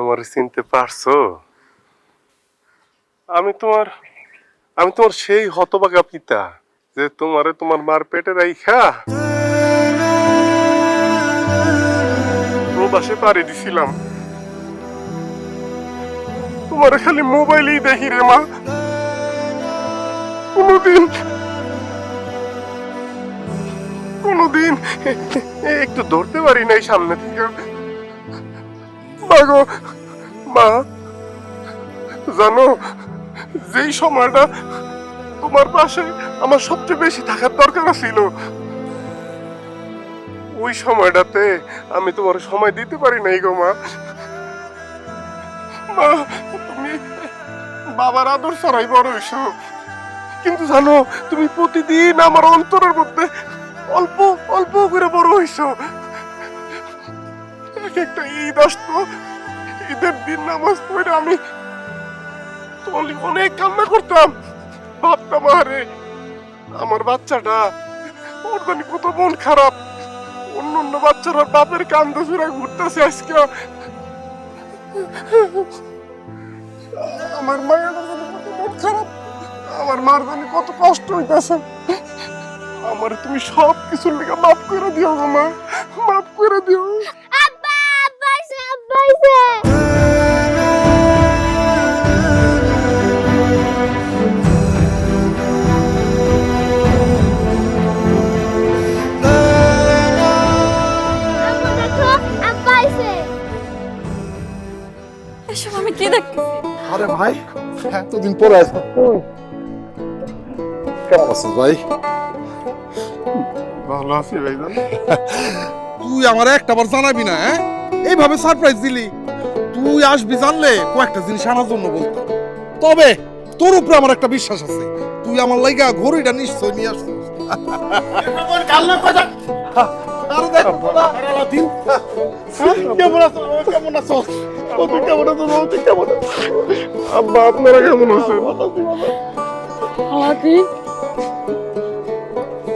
আমার চিনতে পারছো? আমি তোমার আমি তোমার সেই হতভাগা পিতা যে তোমারে তোমার মার পেটে রাইখা প্রবাসে পাড়ি দিছিলাম। তোমার খালি মোবাইলেই দেখি রে মা, কোনদিন কোনদিন একটু ধরতে পারি নাই সামনে থেকে। মা গো মা, জানো যেই সময়টা তোমার পাশে আমার সবচেয়ে বেশি থাকার দরকার ছিল, ওই সময়টাতে আমি তোমার সময় দিতে পারি নাই গো মা। মা, তুমি বাবার আদর ছাড়াই বড় হইছো, কিন্তু জানো তুমি প্রতিদিন আমার অন্তরের মধ্যে অল্প অল্প করে বড় হইছো। এক একটা ঈদ আসতো, ঈদের দিন নামাজ পড়ে আমি তোমার লিগে অনেক কান্না করতাম। ভাবতাম আরে আমার বাচ্চাটা, ওর জানি কত মন খারাপ, অন্য অন্য বাচ্চারা বাপের কান্দে ফিরা ঘুরতেছে আজকে, আমার মায়ের জানি কত মন খারাপ, আমার মার জানি কত কষ্ট হইতেছে। আমার তুমি সব কিছুর লিগে মাফ করে দিও গো মা, মাফ করে দিও। আব্বা আব্বা আইছে, আব্বা আইছে। আব্বা দেখো, আব্বা আইছে। এসব আমি কি দেখতেছি? আরে ভাই, এতদিন পরে আসছো। কেমন আছিস ভাই? ভালো আছি ভাইজান। তুই আমার একটাবার জানাবি না? হ্যাঁ, এইভাবে সারপ্রাইজ দিলি। তুই আসবি জানলে কয়েকটা জিনিস আনার জন্য বলতাম, তবে তোর উপরে আমার একটা বিশ্বাস আছে, তুই আমার লাইগা ঘড়িটা নিশ্চয় নিয়ে আসছিস। আরে দেখ, আলাদিন, কেমন আছো? কেমন আছো? ও তুই কেমন আছো? তুই কেমন আছো? আব্বা আপনারা কেমন আছেন? আলাদিন,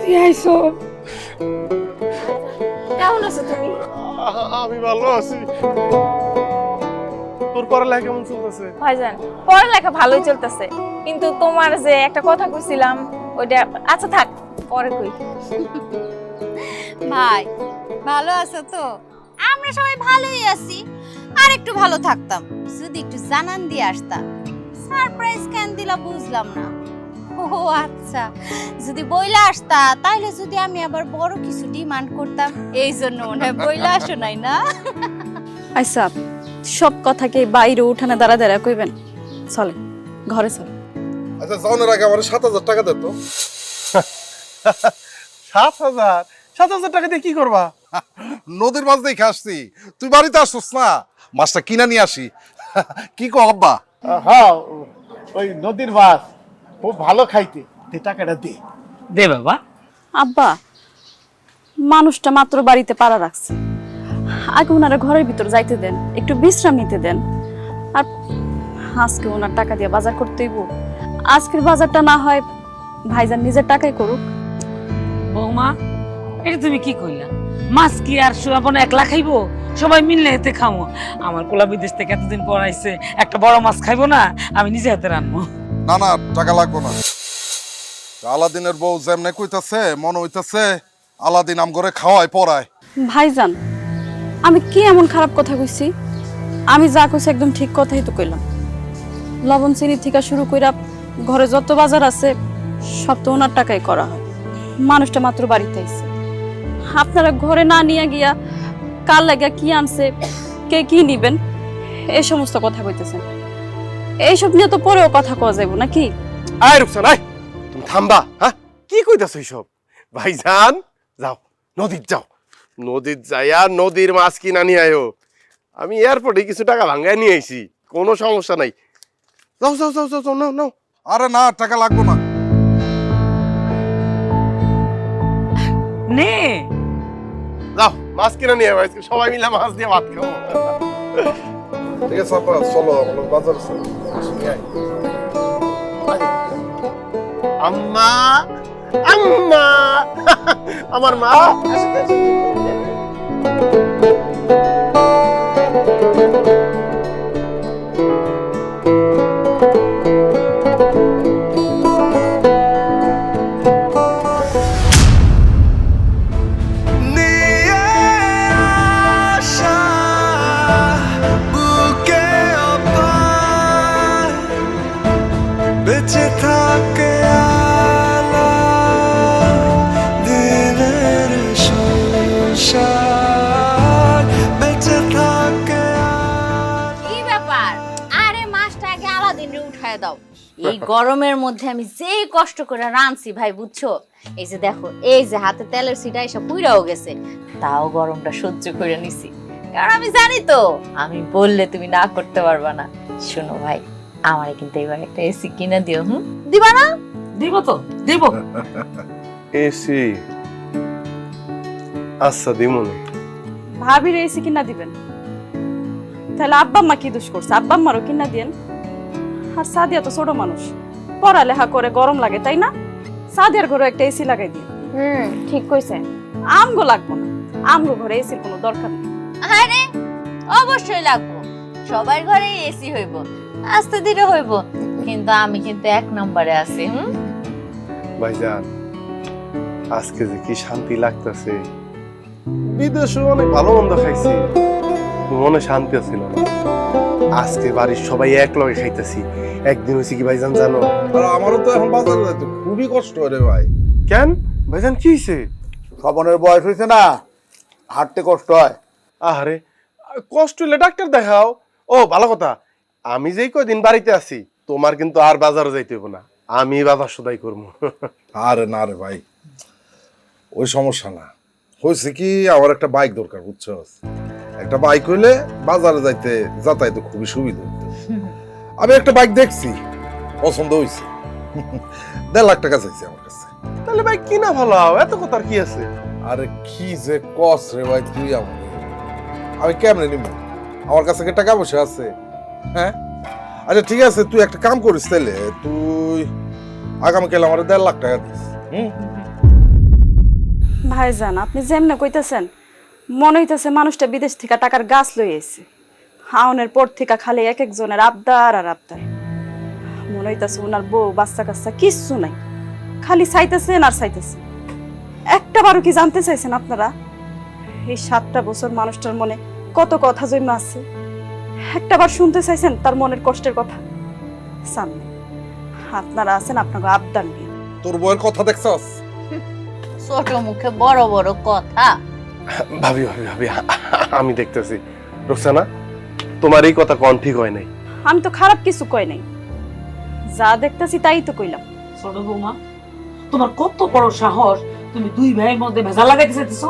তুই আইছো? কেমন আছো তুমি? আমি ভালো আছি। তোর পড়ালেখা কেমন চলতেছে? ভাইজান, পড়ালেখা ভালোই চলতেছে, কিন্তু তোমার যে একটা কথা কইছিলাম ওইটা, আচ্ছা থাক, পরে কই। ভাই ভালো আছো তো? আমরা সবাই ভালোই আছি, আর একটু ভালো থাকতাম যদি একটু জানান দিয়ে আসতাম। সারপ্রাইজ কেন দিলা বুঝলাম না। ও আচ্ছা, যদি বইলা আসতা তাইলে যদি আমি আবার বড় কিছু ডিমান্ড করতাম, এই জন্য মনে হয় বইলা আসো নাই না? আচ্ছা, সব কথাকে বাইরে উঠানে দাঁড়া দাঁড়া কইবেন? চলে ঘরে চলে। আচ্ছা, যাওয়ার আগে আমার 7,000 টাকা দে তো। 7,000? 7,000 টাকা দিয়ে কি করবা? নদীর মাছ দেখে আসছি, তুই বাড়িতে আসছিস না, মাছটা কিনা নিয়ে আসি। কি কো আব্বা? হ্যাঁ, ওই নদীর মাছ খুব ভালো খাইতে, টাকাটা দে। দে বাবা। আব্বা, মানুষটা মাত্র বাড়িতে পাড়া রাখছে, আগে ওনারা ঘরের ভিতর যাইতে দেন, একটু বিশ্রাম নিতে দেন। আর আজকে ওনার টাকা দিয়ে বাজার করতেইব, আজকের বাজারটা না হয় ভাইজান নিজের টাকায় করুক। বৌমা, এটা তুমি কি কইলা? মাছ কি আর আপন একলা খাইবো? সবাই মিললে এতে খামো। আমার পোলা বিদেশ থেকে এতদিন পর আইছে, একটা বড় মাছ খাইবো না? আমি নিজে হাতে রান্নবো। না না, টাকা লাগবো না। আলাদিনের বউ যেমনে কইতাছে, মনে হইতাছে আলাদিন আম করে খাওয়ায় পড়ায়। ভাইজান, আমি কি এমন খারাপ কথা কইছি? আমি যা কইছি একদম ঠিক কথাই তো কইলাম। লবণ চিনি থেকে শুরু কইরা ঘরে যত বাজার আছে সব তো ওনার টাকায় করা হয়। মানুষটা মাত্র বাড়িতে আইছে, আপনারা ঘরে না নিয়ে গিয়া কার লাগা কি আনছে, কে কি নিবেন, এই সমস্ত কথা কইতেছেন। এইসব নিয়ে তো পরেও কথা কওয়া যাইব নাকি? আয় রুকসান, আয়, তুমি থামবা। হ্যাঁ, কি কইতাছ এইসব? ভাইজান যাও, নদীর যাও, নদীর যাইয়া নদীর মাছ কিনা নিয়ে আয়ো। আমি এয়ারপোর্টে কিছু টাকা ভাঙ্গায় নিয়ে আইছি, কোনো সমস্যা নাই। যাও যাও যাও যাও যাও, নাও নাও। আরে না, টাকা লাগবো না। নে যাও, মাছ কিনা নিয়ে আয়, আজকে সবাই মিলে মাছ দিয়ে ভাত খাবো। ঠিক আছে আপা, চলো আমরা বাজার আছে। আম্মা, আম্মা, আমার মা। রে উঠায় দাও। এই গরমের মধ্যে আমি যে কষ্ট করে রাঁধছি ভাই, বুঝছো? এই যে দেখো, এই যে হাতে তেলের ছিটা এসে পুইরাও গেছে, তাও গরমটা সহ্য করে নিছি, কারণ আমি জানি তো আমি বললে তুমি না করতে পারবা না। শোনো ভাই, আমারে কিন্তু এবার একটা এসি কিনে দিও। দিবা না? দিব তো, দিব। এসি আচ্ছা দিমুনি। ভাবির এসি কিনা দিবেন? তাহলে আব্বা আম্মা কি দোষ করছে? আব্বা আম্মারও কিনা দিয়েন। আর সাদিয়া তো ছোট মানুষ, পড়ালেখা করে গরম লাগে, তাই না? সাদিয়ার ঘরে একটা এসি লাগাই দিন। ঠিক কইছে। আমগো লাগবো না, আমগো ঘরে এসির কোনো দরকার নেই। আরে অবশ্যই লাগবো, সবার ঘরে এসি হইব, আস্তে ধীরে হইব, কিন্তু আমি কিন্তু এক নম্বরে আছি। ভাইজান আজকে যে কি শান্তি লাগতেছে, বিদেশে অনেক ভালো মন্দ খাইছি, মনে শান্তি ছিল না। আজকে বাড়ির সবাই এক লগে খাইতেছি। একদিন হয়েছে কি ভাইজান জানো? আর আমারও তো এখন বাজারে যাইতে খুবই কষ্ট হয় রে ভাই। কেন ভাইজান কি হয়েছে? স্বপনের বয়স হয়েছে না, হাঁটতে কষ্ট হয়। আরে কষ্ট হলে ডাক্তার দেখাও। ও ভালো কথা, আমি যেই কয়দিন বাড়িতে আছি তোমার কিন্তু আর বাজারে যাইতে হইব না, আমি বাজার সদাই করবো। আরে না রে ভাই, ওই সমস্যা না। হয়েছে কি, আমার একটা বাইক দরকার, বুঝছো? একটা বাইক হইলে বাজারে যাইতে যাতায়াতে খুবই সুবিধা হতো। আমি একটা বাইক দেখছি, পছন্দ হয়েছে। 1.5 লাখ টাকা চাইছে আমার কাছে। তাহলে ভাই কিনা ভালো, এত কথার কি আছে? আরে কি যে কস রে ভাই তুই আমাকে, আমি কেমনে নিব? আমার কাছে কি টাকা পয়সা আছে? হ্যাঁ, আচ্ছা ঠিক আছে, তুই একটা কাম করিস তাহলে, তুই আগামীকাল আমার 1.5 লাখ টাকা দিস। ভাইজান আপনি যেমনে কইতেছেন, মনে হইতেছে মানুষটা বিদেশ থেকে টাকার গাছ লই আইছে। হাওনের পর থেকে খালি এক একজনের আবদার আর আবদার। মনে হইতেছে ওনার বউ বাচ্চা কাচ্চা কিচ্ছু নাই, খালি চাইতেছেন আর চাইতেছেন। একটা বারও কি জানতে চাইছেন আপনারা এই 7টা বছর মানুষটার মনে কত কথা জমা আছে? একটা বার শুনতে চাইছেন তার মনের কষ্টের কথা? সামনে আপনারা আছেন আপনাকে আবদার নিয়ে। তোর বউয়ের কথা দেখছস? ছোট মুখে বড় বড় কথা। ভাবি ভাবি ভাবি, আমি দেখতেছি। রোকসানা, তোমার এই কথা কোন ঠিক হয় নাই। আমি তো খারাপ কিছু কই নাই, যা দেখতেছি তাই তো কইলাম। ছোট বৌমা, তোমার কত বড় সাহস, তুমি দুই ভাইয়ের মধ্যে ভেজাল লাগাইতে চাইতেছো?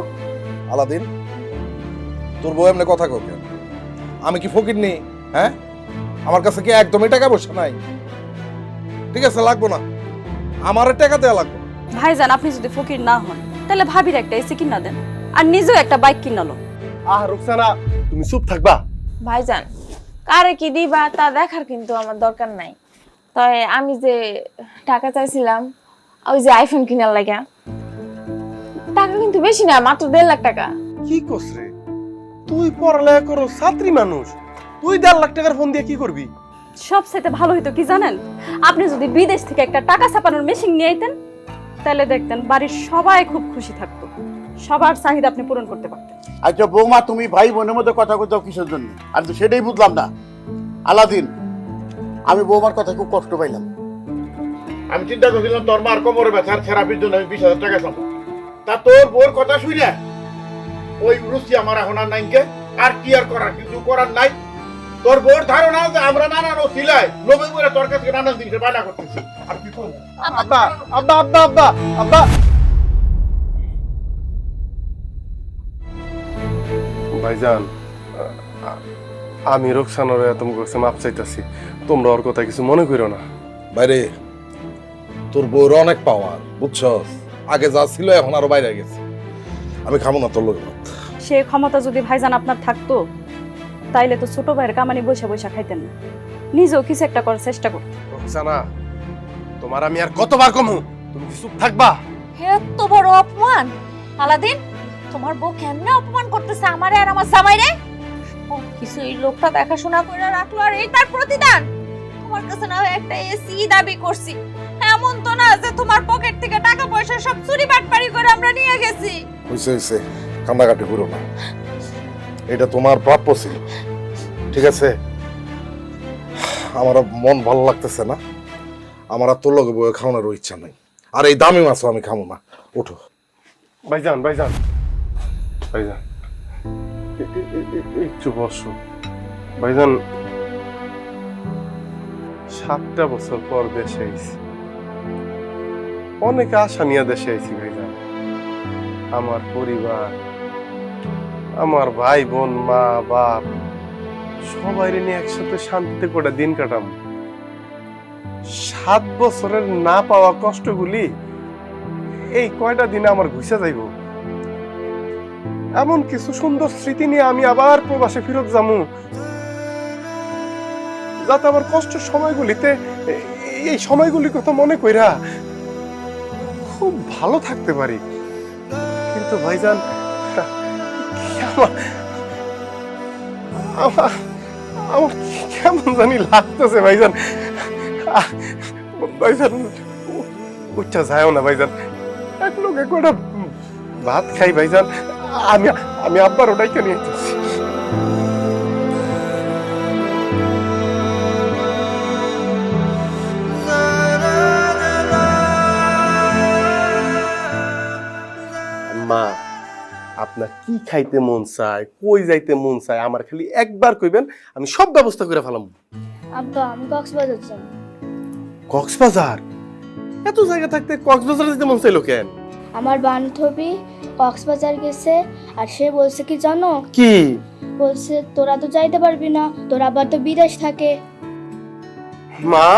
আলাদিন, তোর বউ এমনি কথা কই কেন? আমি কি ফকির নেই? হ্যাঁ, আমার কাছে কি একদমই টাকা পয়সা নাই? ঠিক আছে, লাগবো না, আমার টাকা দেয়া লাগবে। ভাইজান আপনি যদি ফকির না হন তাহলে ভাবির একটা এসি কিনা দেন আর নিজেও একটা বাইক কিনালো। রোকসানা, তুমি চুপ থাকবা? ভাইজান কারে কি দিবা তা দেখার কিন্তু আমার দরকার নাই। তবে আমি যে টাকা চাইছিলাম ওই যে আইফোন কিনার লাগা, টাকা কিন্তু বেশি না, মাত্র 1.5 লাখ টাকা। কি করছ রে? তুই পড়ালেখা করো, ছাত্রী মানুষ, তুই 1.5 লাখ টাকার ফোন দিয়ে কি করবি? সবচেয়ে ভালো হইতো কি জানেন, আপনি যদি বিদেশ থেকে একটা টাকা ছাপানোর মেশিন নিয়ে আইতেন, তাহলে দেখতেন বাড়ির সবাই খুব খুশি থাকতো, সবার চাহিদা আপনি পূরণ করতে পারতেন। আচ্ছা বৌমা, তুমি ভাই বোনের মধ্যে কথা কইতাও কিসের জন্য? আর তো সেটাই বুঝলাম না। আলাদিন, আমি বৌমার কথা খুব কষ্ট পাইলাম। আমি চিন্তা করছিলাম তোর মার কোমরে ব্যথার থেরাপির জন্য আমি 20,000 টাকা চাবো, তা তোর বউর কথা শুনে ওই রুচি আমার এখন আর নাইকে। আর কি আর করার, কিছু করার নাই। তোর বউর ধারণা যে আমরা নানান সিলাই লোভে করে তোর কাছে নানান জিনিসের বায়না করতেছি। আর কি করবো? আব্বা আব্বা আব্বা আব্বা আব্বা। ভাইজান, আমি রোকসানার এত কাছে মাপ চাইতাছি, তোমরা ওর কথা কিছু মনে করো না। বাইরে, তোর বউর অনেক পাওয়ার, বুঝছস? আগে যা ছিল এখন আরো বাইরে গেছে। আমি খাবো না তোর লোক। সে ক্ষমতা যদি ভাইজান আপনার থাকতো তাইলে তো ছোট ভাইয়ের কামানি বসে বসে খাইতেন না, নিজেও কিছু একটা করার চেষ্টা করতেন। রোকসানা, তোমার আমি আর কতবার কমু, তুমি কি চুপ থাকবা? এত বড় অপমান! আলাদিন, তোমার বউ কেমনে অপমান করতেছে আমারে আর আমার জামাইরে? ও কিছু এই লোকটা দেখাশোনা করে রাখলো আর এই তার প্রতিদান? তোমার কাছে না একটা এসি দাবি করছি, এমন তো না যে তোমার পকেট থেকে টাকা পয়সা সব চুরি বাটপারি করে আমরা নিয়ে গেছি। হইছে, কান্নাকাটি করো না, এটা তোমার প্রাপ্য ছিল। ঠিক আছে, আমার মন ভালো লাগতেছে না, আমার আর তোর লগে বয়ে খাওয়ানোর ইচ্ছা নাই। আর এই দামি মাছও আমি খাবো না। ওঠো। ভাইজান ভাইজান ভাইজান, একটু বসো। ভাইজান, 7টা বছর পর দেশে আইছি। অনেক আশা নিয়ে দেশে আইছি ভাইজান। আমার পরিবার, আমার ভাই বোন, মা বাপ সবাই নিয়ে একসাথে শান্তিতে করে দিন কাটাম। 7 বছরের না পাওয়া কষ্টগুলি এই কয়টা দিনে আমার ঘুষে যাইব। এমন কিছু সুন্দর স্মৃতি নিয়ে আমি আবার প্রবাসে ফিরত যামু, যাতে আমার কষ্টের সময়গুলিতে এই সময়গুলির কথা মনে কইরা খুব ভালো থাকতে পারি। কিন্তু ভাইজান, আমার আমার কেমন জানি লাগতেছে ভাইজান। ভাইজান উচ্চা যায়ও না ভাইজান, এক লোকে কয়টা ভাত খাই ভাইজান। আমি আমি আব্বার ওটাই কেন নিতেছি। মা, আপনার কি খাইতে মন চায়, কই যাইতে মন চায়, আমার খালি একবার কইবেন, আমি সব ব্যবস্থা করে ফেলাম। আব্বা আমি কক্সবাজার যাব। কক্সবাজার? এত জায়গা থাকতে কক্সবাজার যেতে মন চাইলো কেন? আমার বান্ধবী কক্সবাজার গেছে, আর সে বলছে কি জানো? কি বলছে তোরা তো যাইতে পারবি না, তোর আবার তো বিদেশ থাকে। মা,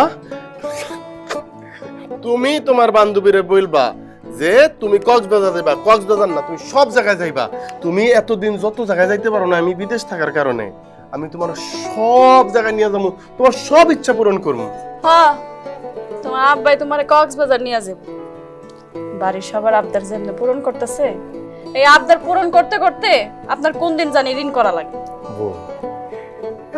তুমি তোমার বান্ধবীরে বলবা যে তুমি কক্সবাজার যাইবা। কক্সবাজার না, তুমি সব জায়গায় যাইবা। তুমি এতদিন যত জায়গায় যাইতে পারো না, আমি বিদেশ থাকার কারণে আমি তোমার সব জায়গায় নিয়ে যাবো, তোমার সব ইচ্ছা পূরণ করবো। হ্যাঁ, তোমার আব্বাই তোমার কক্সবাজার নিয়ে যাব। বাড়ির সবার আবদার যেমনি পূরণ করতেছে, এই আবদার পূরণ করতে করতে আপনার কোন দিন জানি ঋণ করা লাগে।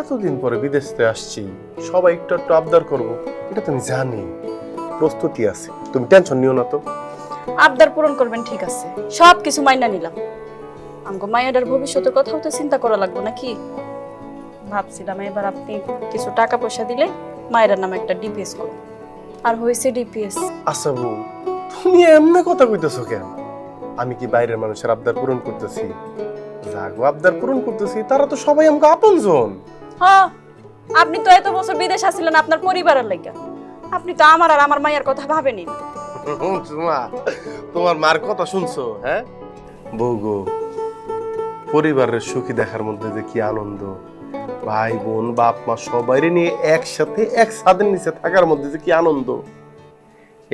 এতদিন পরে বিদেশ থেকে আসছি, সবাই একটু একটু আবদার করবো, এটা তুমি জানি। প্রস্তুতি আছে, তুমি টেনশন নিও না তো। আবদার পূরণ করবেন ঠিক আছে, সব কিছু মাইনা নিলাম। আমগো মায়ের ভবিষ্যতের কথাও তো চিন্তা করা লাগবে নাকি? ভাবছিলাম এবার আপনি কিছু টাকা পয়সা দিলে মায়ের নামে একটা ডিপিএস করব। আর হয়েছে ডিপিএস। আচ্ছা বউ, তুমি এমনি কথা কইতেছো কেন? আমি কি বাইরের মানুষের আবদার পূরণ করতেছি? যাগো আবদার পূরণ করতেছি তারা তো সবাই আমাকে আপনজন। হ্যাঁ, আপনি তো এত বছর বিদেশ আছিলেন আপনার পরিবারের লাগা, আপনি তো আমার আর আমার মায়ের কথা ভাবেনি। তোমার মার কথা শুনছো? হ্যাঁ বউ গো, পরিবারের সুখী দেখার মধ্যে যে কি আনন্দ, ভাই বোন বাপ মা সবাই নিয়ে একসাথে এক ছাদের নিচে থাকার মধ্যে যে কি আনন্দ,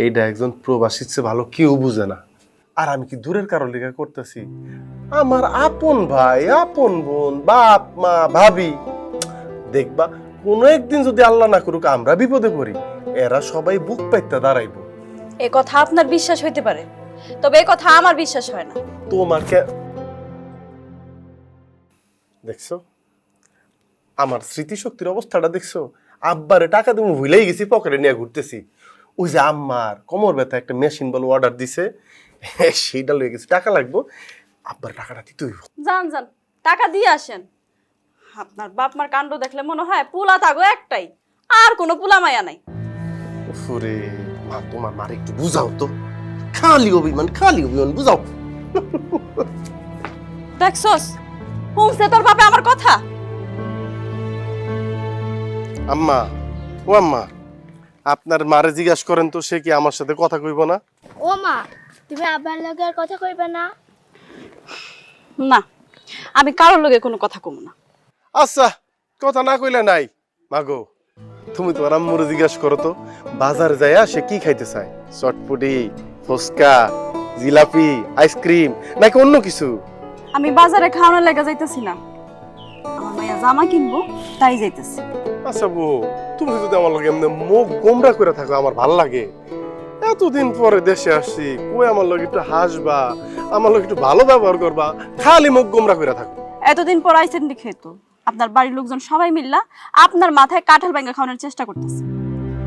এইটা একজন প্রবাসীর চেয়ে ভালো কেউ বুঝে না। আর আমি কি দূরের কারো লেখা করতেছি? আমার আপন ভাই, আপন বোন, বাপ মা, ভাবি, দেখবা কোনো একদিন যদি আল্লাহ না করুক আমরা বিপদে পড়ি, এরা সবাই বুক পাইতে দাঁড়াইবো। এ কথা আপনার বিশ্বাস হইতে পারে, তবে এ কথা আমার বিশ্বাস হয় না। তোমাকে দেখছো, আমার স্মৃতিশক্তির অবস্থাটা দেখছো? আব্বারে টাকা তুমি ভুলেই গেছি, পকেটে নিয়ে ঘুরতেছি। ওই যে আম্মার কোমর ব্যথা একটা মেশিন বলে অর্ডার দিছে, সেইটা লয়ে গেছি, টাকা লাগবো, আব্বার টাকাটা দিতে হইব। যান যান, টাকা দিয়ে আসেন। আপনার বাপ মার কাণ্ড দেখলে মনে হয় পোলা থাকো একটাই, আর কোনো পোলা মায়া নাই। ওরে মা, তোমার মারে একটু বুঝাও তো, খালি অভিমান বুঝাও। দেখছস, হুমছে তোর বাপে আমার কথা। আম্মা, ও আম্মা, আপনার মারে জিজ্ঞাসা করেন তো, সে কি আমার সাথে কথা কইব না? ও মা, তুমি আব্বার লগে আর কথা কইবে না? না, আমি কারোর লগে কোনো কথা কম না। আচ্ছা, কথা না কইলে নাই। মাগো, তুমি তোমার আম্মুরে জিজ্ঞাসা করো তো, বাজারে যাইয়া সে কি খাইতে চায়? চটপটি, ফুচকা, জিলাপি, আইসক্রিম নাকি অন্য কিছু? আমি বাজারে খাওয়ানোর লেগে যাইতেছি না, আমার মাইয়া জামা কিনবো তাই যাইতেছি। আচ্ছা বউ, তুমি যদি আমার লগে এমনি মুখ গোমরা করে থাকো আমার ভাল লাগে। এতদিন পরে দেশে আসছি, কই আমার লগে একটু হাসবা, আমার লগে একটু ভালো ব্যবহার করবা, খালি মুখ গোমরা করে থাকো। এতদিন পর আইসেন দেখে তো আপনার বাড়ির লোকজন সবাই মিল্লা আপনার মাথায় কাঁঠাল ভাঙা খাওয়ানোর চেষ্টা করতেছে,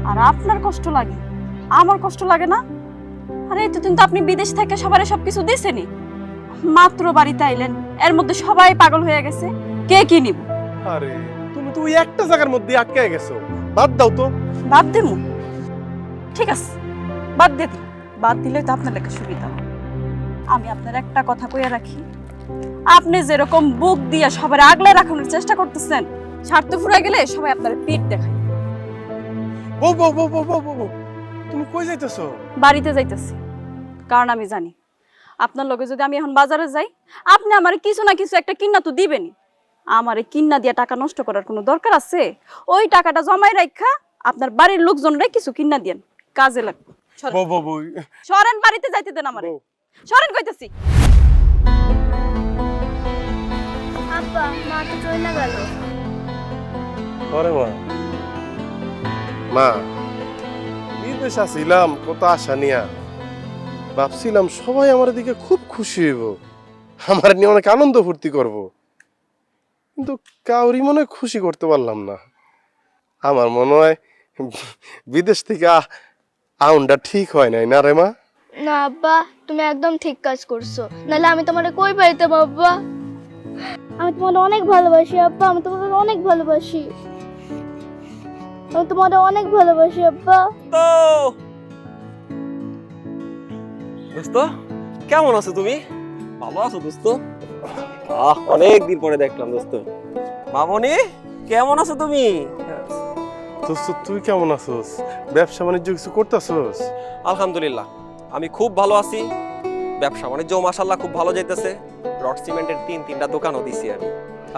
আর আপনার কষ্ট লাগে, আমার কষ্ট লাগে না? আরে এতদিন তো আপনি বিদেশ থেকে সবারে সবকিছু দিছেনি, মাত্র বাড়িতে আইলেন, এর মধ্যে সবাই পাগল হয়ে গেছে, কে কি নিব? আরে তুমি তো ওই একটা জায়গার মধ্যে আটকে গেছো, বাদ দাও তো। বাদ দেবো? ঠিক আছে, বাদ দিয়ে দিই। বাদ দিলে তো আপনার লেখা সুবিধা। আমি আপনার একটা কথা কইয়া রাখি, আপনি যেরকম বুক দিয়ে সবার আগলে রাখানোর চেষ্টা করতেছেন, স্বার্থ ফুরাই গেলে সবাই আপনার পিঠ দেখায়। বউ বউ বউ বউ বউ বউ, তুমি কই যাইতেছো? বাড়িতে যাইতেছি, কারণ আমি জানি আপনার লগে যদি আমি এখন বাজারে যাই, আপনি আমারে কিছু না কিছু একটা কিন্না তো দিবেনই। আমারে কিন্না দিয়া টাকা নষ্ট করার কোনো দরকার আছে? ওই টাকাটা জমাই রাখা আপনার বাড়ির লোকজনরা কিছু কিন্না দিয়েন, কাজে লাগবে। বউ বউ বউ, সরেন, বাড়িতে যাইতে দেন আমারে। সরেন কইতেছি। আব্বা মা তো চলে গেল। করে মা। মা, বিদেশ আসিলাম কত আশা নিয়া, ভাবছিলাম সবাই আমার দিকে খুব খুশি হইব, আমার নিয়ে অনেক আনন্দ ফুর্তি করব, কিন্তু কাউরি মনে হয় খুশি করতে পারলাম না। আমার মনে হয় বিদেশ থেকে আউনটা ঠিক হয় নাই, না রে মা? না আব্বা, তুমি একদম ঠিক কাজ করছো, নাহলে আমি তোমারে কই পাইতাম আব্বা। আমি তোমারে অনেক ভালোবাসি আব্বা, আমি তোমারে অনেক ভালোবাসি, আমি তোমারে অনেক ভালোবাসি আব্বা। দোস্ত কেমন আছো তুমি? ভালো আছো দোস্ত? অনেক দিন পরে দেখলাম দোস্ত। মামনি কেমন আছো তুমি? দোস্ত তুই কেমন আছোস? ব্যবসা বাণিজ্য কিছু করতেছোস? আলহামদুলিল্লাহ আমি খুব ভালো আছি, ব্যবসা বাণিজ্য মাশাআল্লাহ খুব ভালো যাইতেছে। রড সিমেন্টের তিনটা দোকানও দিছি আমি।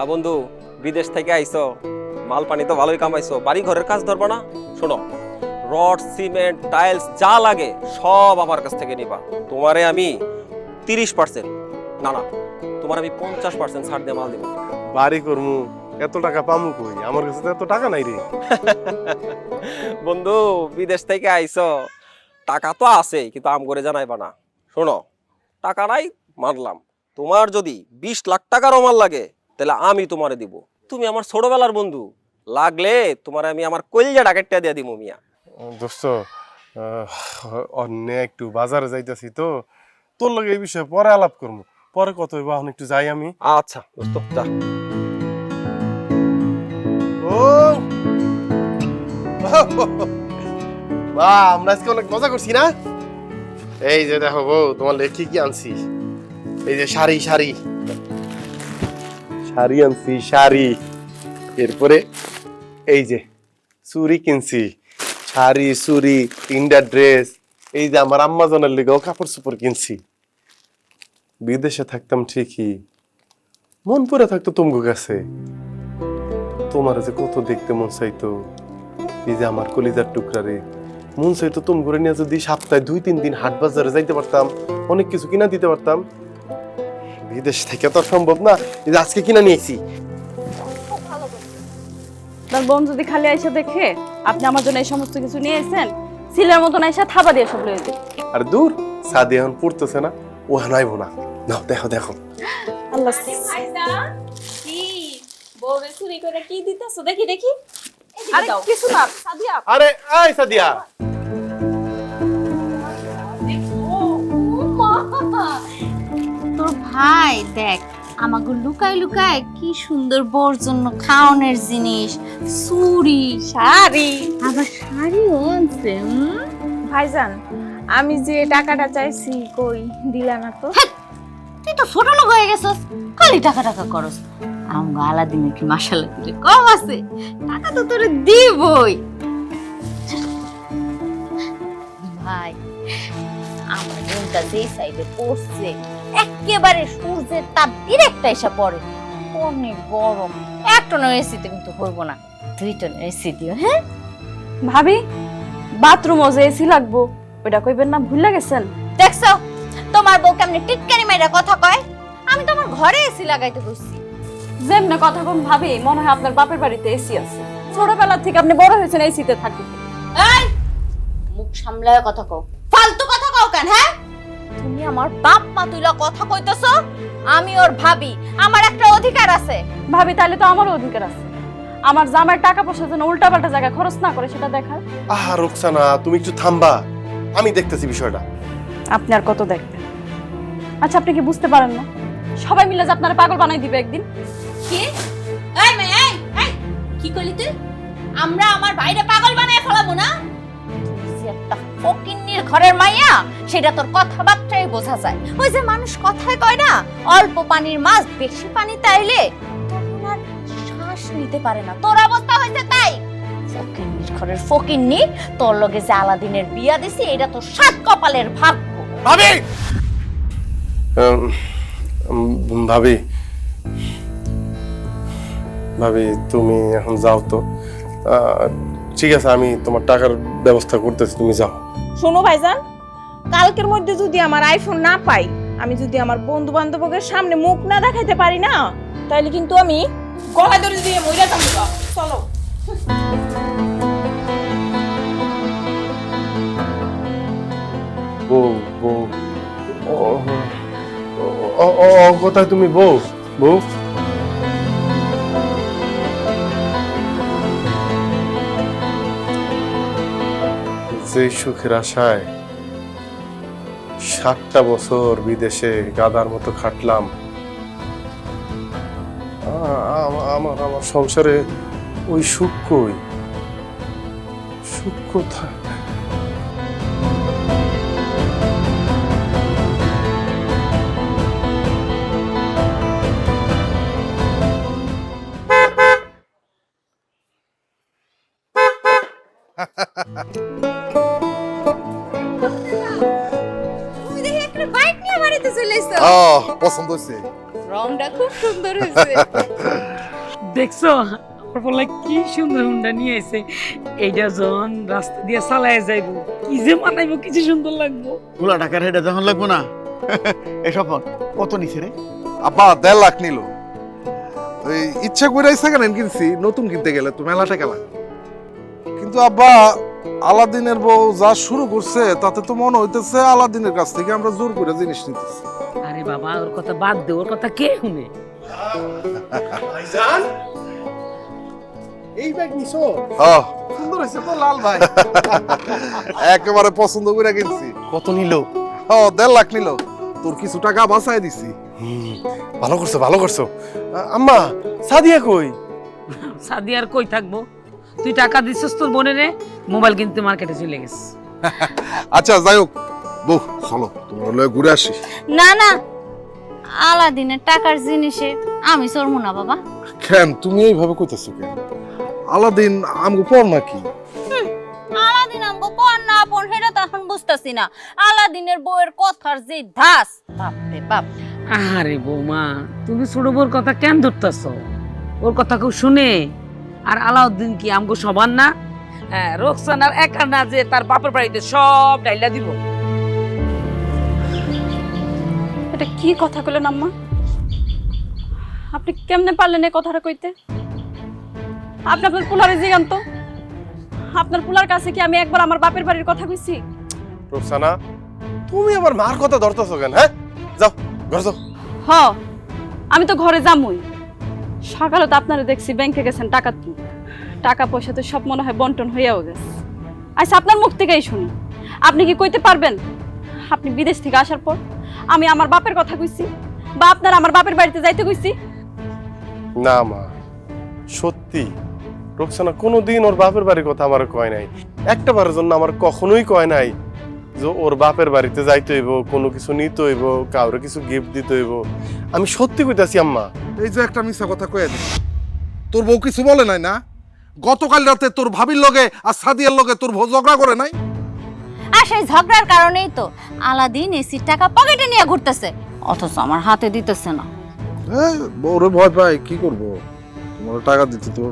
বন্ধু বিদেশ থেকে আইছো, মাল পানি তো ভালোই কামাইছো, বাড়ি ঘরের কাজ ধরবা না? শোনো, রড সিমেন্ট টাইলস যা লাগে সব আমার কাছ থেকে নিবা। তোমারে আমি 30%, না তোমার আমি 50% ছাড় দিয়ে মাল দেবো। বাড়ি করমু, এত টাকা পামু কই? আমার কাছে তো এত টাকা নাই রে। বন্ধু বিদেশ থেকে আইছো, টাকা তো আছে কিন্তু আম করে জানাইবা না। শোনো, টাকা নাই মানলাম, তোমার যদি 20 লাখ টাকারও মাল লাগে তাহলে আমি তোমারে দিব। তুমি আমার ছোটবেলার বন্ধু, লাগলে তোমার আমি আমার কলিজা ডাকেটটা দিয়ে দিব মিয়া। দোস্ত অন্য একটু বাজারে যাইতেছি তো, তোর লগে এই বিষয়ে পরে আলাপ করবো, পরে কত হইব, এখন একটু যাই আমি। আচ্ছা দোস্ত যা। ও বা, আমরা আজকে অনেক মজা করছি না? এই যে দেখো বউ, তোমার লেখি কি আনছি, এই যে শাড়ি শাড়ি শাড়ি আনছি, শাড়ি। এরপরে এই যে চুড়ি কিনছি, শাড়ি চুড়ি 3টা ড্রেস। এই যে আমার আম্মা জানার লেগেও কাপড় চোপড় কিনছি। বিদেশে থাকতাম ঠিকই, মন পড়ে থাকতো তোমার কাছে, তোমার যে কত দেখতে মন চাইতো। এই যে আমার কলিজার টুকরা রে, মন চাইতো তুমি করে নিয়ে যদি সপ্তাহে 2-3 দিন হাট বাজারে যাইতে পারতাম, অনেক কিছু কিনা দিতে পারতাম। বিদেশ থেকে তো সম্ভব না, এই যে আজকে কিনা নিয়েছি। তার বোন যদি খালি আইসা দেখে আপনি আমার জন্য এই সমস্ত কিছু নিয়ে এসেছেন, সিলের মতন আইসা থাবা দিয়ে সব লয়ে যায়। আর দূর, সাদি এখন পড়তেছে না, ও হানাইবো না। নাও দেখো দেখো। আল্লাহ কি বউরে চুরি করে কি দিতেছো? দেখি দেখি। আরে কিছু না সাদিয়া। আরে আয় সাদিয়া। তোর ভাই দেখ আমাকে লুকায় লুকায় কি সুন্দর বোর জন্য খাওয়ানোর জিনিস, চুড়ি, শাড়ি, আবার শাড়িও আনছে। ভাইজান আমি যে টাকাটা চাইছি কই দিলা না তো? তুই তো ছোট লোক হয়ে গেছস, খালি টাকা টাকা করস। আমগো আলাদিনের কি মাশাআল্লাহ দিলে কম আছে, টাকা তো তোরে দিবই। ভাই আমার বোনটা যে সাইডে পড়ছে একেবারে সূর্যের তাপ ডিরেক্ট এসে পড়ে, অনেক গরম। 1 টনের এসিতে কিন্তু হইব না, 2 টনের এসি দিও। হ্যাঁ ভাবি, বাথরুমও যে এসি লাগবো ওটা কইবেন না, ভুলে গেছেন? দেখছো তোমার বউ কেমনে টিটকারি মাইরা কথা কয়? আমি তোমার ঘরে এসি লাগাইতে কইছি। যেমনে কথা কোন ভাবি, মনে হয় আপনার বাপের বাড়িতে এসি আছে। ছোটবেলা থেকে আপনি বড় হয়েছেন এসিতে থাকি। এই মুখ সামলায় কথা কও, ফালতু কথা কও কেন? হ্যাঁ তুমি আমার বাপ মা তুইলা কথা কইতেছো, আমি ওর ভাবি, আমার একটা অধিকার আছে। ভাবি তাহলে তো আমারও অধিকার আছে, আমার জামার টাকা পয়সা যেন উল্টাপাল্টা জায়গায় খরচ না করে সেটা দেখার। আহা রোকসানা, তুমি একটু থামবা, আমি দেখতেছি বিষয়টা। আপনি আর কত দেখবেন? আচ্ছা আপনি কি বুঝতে পারেন না সবাই মিলে যে আপনারা পাগল বানাই দিবে একদিন? কি এই মে এই এই কি কইলি তুই? আমরা আমার ভাইরে পাগল বানায় ফেলাবো না? তুই যে একটা ফকিন্নির ঘরের মাইয়া, সেটা তোর কথাবার্তায় বোঝা যায়। ওই যে মানুষ কথায় কয় না, অল্প পানির মাছ বেশি পানিতে আইলে তখন আর শ্বাস নিতে পারে না, তোর অবস্থা হয়েছে তাই। ফকিন্নির ঘরের ফকিন্নি তোর লগে যে আলাদিনের বিয়া দিছি এটা তো সাত কপালের ভাগ্য। ভাবি ভাবি ভাবি তুমি এখন যাও তো। ঠিক আছে, আমি তোমার টাকার ব্যবস্থা করতেছি, তুমি যাও। শোনো ভাইজান, কালকের মধ্যে যদি আমার আইফোন না পাই, আমি যদি আমার বন্ধু বান্ধবের সামনে মুখ না দেখাইতে পারি না, তাহলে কিন্তু আমি গলায় ধরে দিয়ে মইরা যাবো। চলো। বউ বউ কোথায় তুমি? বউ বউ যে সুখের আশায় 7টা বছর বিদেশে গাধার মতো খাটলাম, আমার আমার সংসারে ওই সুখ কই? সুখ কোথায়? তুই দেখি একটা বাইক নিয়ে বাড়িতে চলে এসো। পছন্দ হয়েছে। রংটা খুব সুন্দর হয়েছে। দেখছো আমার পোলা কি সুন্দর হুন্ডা নিয়ে এসে, এইটা যখন রাস্তা দিয়ে চালায় যাইবো কি যে মানাইবো, কিছু সুন্দর লাগবো। খোলা টাকার হেডে যখন লাগবো না। এসব কত নিছে রে? আব্বা 1.5 লাখ নিল। ওই ইচ্ছা করে সেকেন্ড কিনছি, নতুন কিনতে গেলে তো মেলা টাকা লাগে। কিন্তু আব্বা আলাদিনের বউ যা শুরু করছে তাতে তো মনে হইতেছে আলাদিনের কাছ থেকে আমরা জোর করে জিনিস নিতেছি। আরে বাবা ওর কথা বাদ দে, ওর কথা কে শুনে? ভাইজান, এই ব্যাগ নিছো? সুন্দর হয়েছে তো লাল ভাই। একেবারে পছন্দ করে কিনছি। কত নিল? 1.5 লাখ নিল। তোর কিছু টাকা বাঁচাই দিছি। ভালো করছো ভালো করছো। আম্মা সাদিয়া কই? সাদিয়ার কই থাকবো? তুই টাকা দিছিস তোর বোনেরে, মোবাইল কিনতে মার্কেটে চলে গেছে। আচ্ছা যাই হোক, বউ চলো তোমার লয়ে ঘুরে আসি। না না, আলাদিনের টাকার জিনিসে আমি চড়বো না বাবা। কেন তুমি এইভাবে কইতেছো কেন? আলাদিন আমগো পর নাকি? আলাদিন আমগো পর না পর সেটা তো এখন বুঝতেছি না। আলাদিনের বউয়ের কথার যে ধাস, বাপরে বাপ। আরে বৌমা, তুমি ছোট বউর কথা কেন ধরতেছ? ওর কথা কেউ শুনে? আর আলাউদ্দিন কি আমগো সবার না? হ্যাঁ, রোকসানার একা না যে তার বাপের বাড়িতে সব ডাইলা দিব। এটা কি কথা কইলেন আম্মা? আপনি কেমনে পারলেন এই কথাটা কইতে? আপনি আপনার পুলারে জিগান তো, আপনার পুলার কাছে কি আমি একবার আমার বাপের বাড়ির কথা কইছি? রোকসানা, তুমি আমার মার কথা ধরতেছো কেন? হ্যাঁ, যাও ঘর যাও। হ, আমি তো ঘরে যামই। সকালে তো আপনারা দেখছি ব্যাংকে গেছেন টাকা তুলতে। টাকা পয়সা তো সব মনে হয় বন্টন হইয়াও গেছে। আচ্ছা আপনার মুখ থেকেই শুনি, আপনি কি কইতে পারবেন আপনি বিদেশ থেকে আসার পর আমি আমার বাপের কথা কইছি বা আপনার আমার বাপের বাড়িতে যাইতে কইছি? না মা, সত্যি রোকসানা কোনোদিন ওর বাপের বাড়ির কথা আমার কয় নাই। একটা বারের জন্য আমার কখনোই কয় নাই যে ওর বাপের বাড়িতে যাইতে হইব, কোনো কিছু নিতে হইব, কাউরে কিছু গিফট দিতে হইব। আমি সত্যি কইতাছি আম্মা। এই যে একটা মিছা কথা কয়ে দিস, তোর বউ কিছু বলে নাই না? গতকাল রাতে তোর ভাবির লগে আর সাদিয়ার লগে তোর বউ ঝগড়া করে নাই? আর সেই ঝগড়ার কারণেই তো আলাদিন এসির টাকা পকেটে নিয়ে ঘুরতেছে, অথচ আমার হাতে দিতেছে না। বউরে ভয় পায়, কি করবো? তোমার টাকা দিতে তো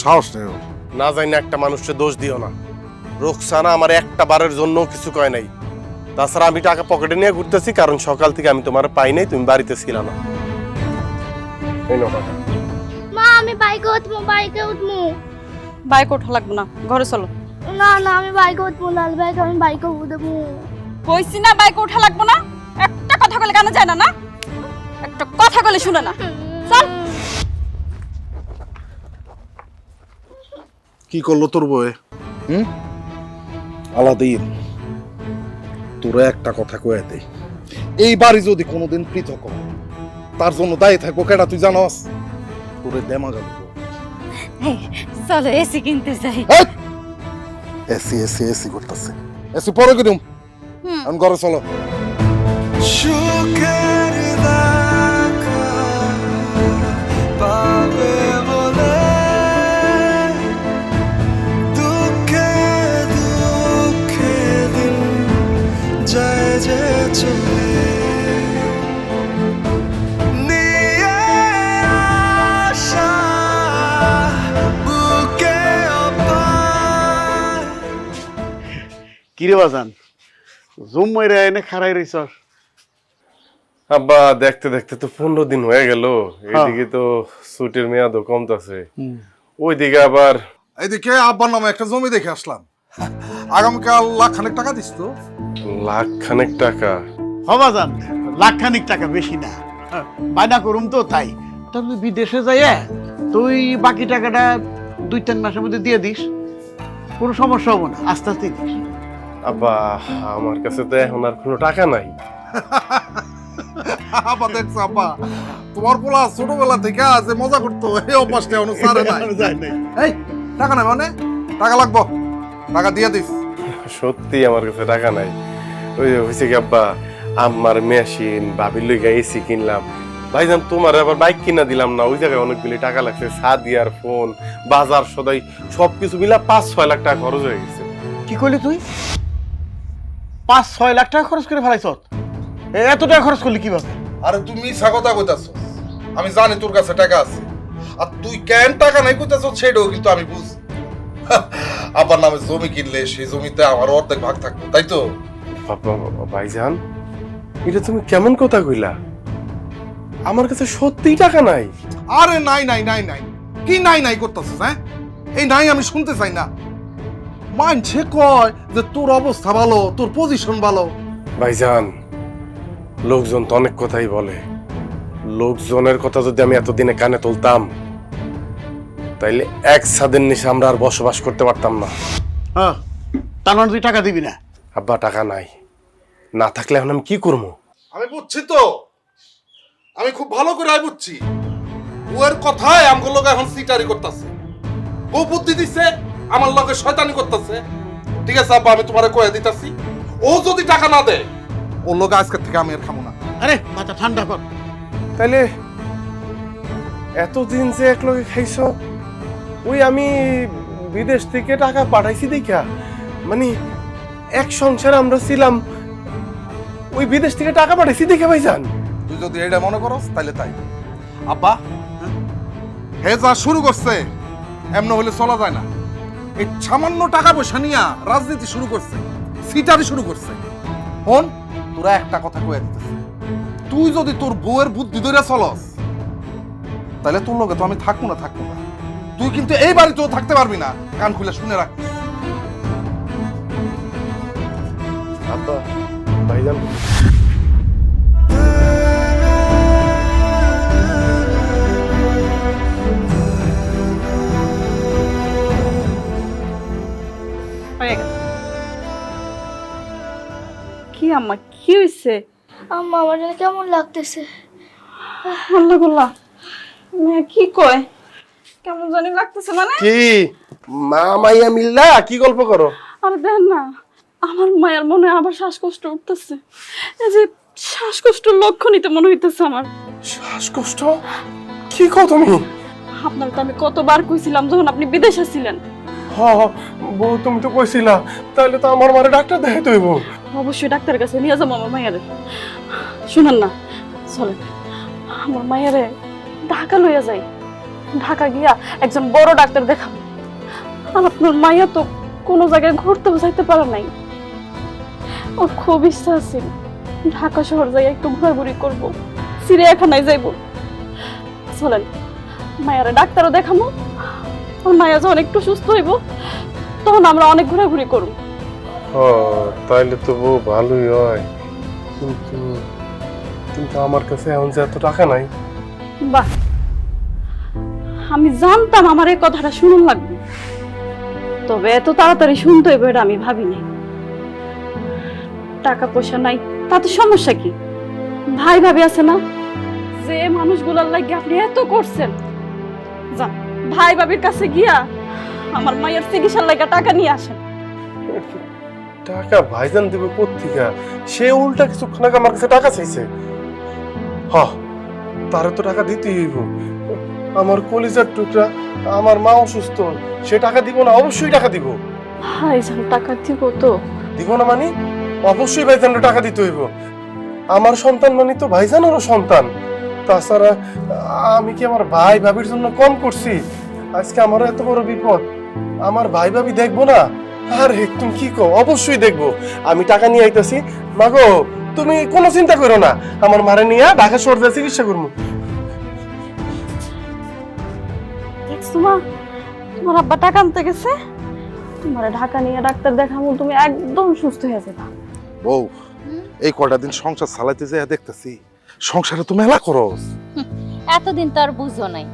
সাহস নেই ওর। না জানি না একটা মানুষকে দোষ দিও না। রোকসানা আমার একটা বারের জন্য কিছু কয় নাই। তাছাড়া আমি টাকা পকেটে নিয়ে ঘুরতেছি কারণ সকাল থেকে আমি তোমার পাই নাই, তুমি বাড়িতে ছিল না। এই নাও টাকা। মা আমি বাইকে উঠবো, বাইকে উঠবো। বাইক ওঠা লাগবে না, ঘরে চলো। না না আমি বাইকে উঠবো, লাল বাইক আমি বাইকে উঠবো। কইছি না বাইক ওঠা লাগবে না। একটা কথা বলে কেন যায় না? না একটা কথা বলে শুনে না। চল। কি করলো তোর বউয়ে? আলাদিন, তোর একটা কথা কয়ে দে, এই বাড়ি যদি কোনোদিন পৃথক হয় তার জন্য দায়ী থাকবো কেডা তুই জানাস? তোরে দেমাগা দিব। চলো এসি কিনতে যাই। এসি এসি এসি করতেছে, এসি পরে করিম। আমি ঘরে চলো। সুখের দেখা পাবে বলে কিরে বাজান জুম্মাইরা এনে খাড়াই রইছ? আব্বা দেখতে দেখতে তো 15 দিন হয়ে গেল, এদিকে তো ছুটির মেয়াদও কমতেছে, ওইদিকে আবার এইদিকে আব্বার নামে একটা জমি দেখে আসলাম, আগামীকাল লাখখানেক টাকা দিস তো। লাখখানেক টাকা? বাজান লাখখানিক টাকা বেশি না, বায়না করুম তো তাই। তবে বিদেশে যাইয়া তুই বাকি টাকাটা 2-3 মাসের মধ্যে দিয়ে দিস, কোনো সমস্যা হবো না, আস্তে আস্তে দিস। আব্বা আমার কাছে তো এখন আর কোনো টাকা নাই। আব্বা দেখছো আব্বা, তোমার পোলা ছোটবেলা থেকে যে মজা করতো এই অভ্যাসটা এখনো ছাড়ে নাই। এই টাকা নাই মানে? টাকা লাগবো, টাকা দিয়ে দিস। সত্যি আমার কাছে টাকা নাই। ওই হয়েছে কি আব্বা, আমার মেশিন ভাবির লইগা এসি কিনলাম, ভাইজান তোমার আবার বাইক কিনা দিলাম না, ওই জায়গায় অনেকগুলি টাকা লাগছে, সাদিয়ার ফোন, বাজার সদাই সবকিছু মিলা 5-6 লাখ টাকা খরচ হয়ে গেছে। কি করলি তুই? 5-6 লাখ টাকা খরচ করে ফেলাইছ? এত টাকা খরচ করলি কিভাবে? আরে তুই মিছা কথা কইতাছ, আমি জানি তোর কাছে টাকা আছে, আর তুই কেন টাকা নাই কইতাছ সেটাও কিন্তু আমি বুঝি। আব্বার নামে জমি কিনলে সেই জমিতে আমার অর্ধেক ভাগ থাকতো, তাই তো? ভাইজান এটা তুমি কেমন কথা কইলা? আমার কাছে সত্যিই টাকা নাই। আরে নাই নাই নাই নাই, কি নাই নাই করতেছিস? হ্যাঁ, এই নাই আমি শুনতে চাই না। মানছে কয় যে তোর অবস্থা ভালো, তোর পজিশন ভালো। ভাইজান লোকজন তো অনেক কথাই বলে, লোকজনের কথা যদি আমি এতদিনে কানে তুলতাম তাইলে এক ছাদের নিচে আমরা আর বসবাস করতে পারতাম না। হ্যাঁ, তার মানে তুই টাকা দিবি না? আব্বা টাকা নাই, না থাকলে এখন আমি কি করবো? আমি বুঝছি তো, আমি খুব ভালো করে বুঝছি। ওর কথায় আমগো লোক এখন সিটারি করতেছে, ও বুদ্ধি দিছে, আমার লগে শয়তানি করতেছে। ঠিক আছে আব্বা, আমি তোমারে কয়ে দিতাছি, ও যদি টাকা না দেয় ওর লোক আজকের থেকে আমি আর খাবো না। আরে মাথা ঠান্ডা কর। তাইলে এতদিন যে এক লগে খাইছো, ওই আমি বিদেশ থেকে টাকা পাঠাইছি দেখা, মানে এক সংসার আমরা ছিলাম, ওই বিদেশ থেকে টাকা পাঠাইছি দেখে ভাইজান। তুই যদি এটা মনে করস তাহলে তাই। আব্বা হে যা শুরু করছে এমন হলে চলা যায় না। এই সামান্য টাকা পয়সা নিয়া রাজনীতি শুরু করছে, সিটারি শুরু করছে। হন তোরা একটা কথা কয়ে দিতেছে, তুই যদি তোর বউয়ের বুদ্ধি ধরে চলস তাহলে তোর লগে তো আমি থাকবো না। তুই কিন্তু এই বাড়িতেও থাকতে পারবি না, কান খুলে শুনে রাখ। আব্বা ভাইজান কি আম্মা, কি হইছে? আম্মা আমার জন্য কেমন লাগতেছে। আল্লাহ গোল্লা, মেয়ে কি কয়? কেমন জানি লাগতেছে মানে? কি মা মাইয়া মিল্লা কি গল্প করো? আরে দেখ না, আমার মায়ের মনে আবার শ্বাসকষ্ট উঠতেছে। এই যে শ্বাসকষ্টের লক্ষণই তো মনে হইতেছে আমার। শ্বাসকষ্ট? কি কও তুমি? আপনার তো আমি কতবার কইছিলাম যখন আপনি বিদেশে ছিলেন। বউ তুমি তো কইছিলা, তাহলে তো আমার মারে ডাক্তার দেখাইতে হইব। অবশ্যই ডাক্তারের কাছে নিয়ে যাবো আমার মায়ের। শুনেন না, চলেন আমার মায়েরে ঢাকা লইয়া যাই, ঢাকা গিয়া একজন বড় ডাক্তার দেখাবো। আর আপনার মাইয়া তো কোনো জায়গায় ঘুরতেও যাইতে পারে নাই, ওর খুব ইচ্ছা আছে ঢাকা শহর যাই একটু ঘোরাঘুরি করবো, চিড়িয়াখানায় যাইব। চলেন মায়েরা ডাক্তারও দেখাবো, আর মায়া যখন একটু সুস্থ হইব তখন আমরা অনেক ঘোরাঘুরি করব। তাইলে তো বউ ভালোই হয়, কিন্তু আমার কাছে এখন যে এত টাকা নাই। বাহ, আমি জানতাম আমার এই কথাটা শুনুন লাগবে, তবে এত তাড়াতাড়ি শুনতে হইব এটা আমি ভাবিনি। টাকা পয়সা নাই তাতে সমস্যা কি? ভাই ভাবি আছে না, যে মানুষগুলোর লাগে আপনি এত করছেন, যান ভাই ভাবির কাছে গিয়া আমার মায়ের চিকিৎসার লাগা টাকা নিয়ে আসেন। টাকা ভাইজান দেবে কোত্থেকে? সে উল্টা কিছুক্ষণ আগে আমার কাছে টাকা চাইছে। তারে তো টাকা দিতেই হইব, আমার কলিজার টুকরা, আমার মা অসুস্থ, সে টাকা দিব না? অবশ্যই টাকা দিব। ভাইজান টাকা দিব তো? দিব না মানে? অবশ্যই ভাইজানের টাকা দিতে হইব। আমার সন্তান মানে তো ভাইজানেরও সন্তান। তাছাড়া আমি কি আমার ভাই ভাবির জন্য কম করছি? আজকে আমারও এত বড় বিপদ, আমার ভাই ভাবি দেখবো না? আরে তুমি কি কও, অবশ্যই দেখবো। আমি টাকা নিয়ে আইতাছি। মাগো তুমি কোনো চিন্তা করো না, আমার মারে নিয়ে ঢাকা শহরে যাই চিকিৎসা করবো। দেখছো মা, তোমার আব্বা টাকা আনতে গেছে, তোমার ঢাকা নিয়ে ডাক্তার দেখাবো, তুমি একদম সুস্থ হয়ে যাবে। বউ, এই কয়টা দিন সংসার চালাইতে যাই দেখতেছি সংসারে তো মেলা খরচ। এতদিন তো আর বুঝো নাই,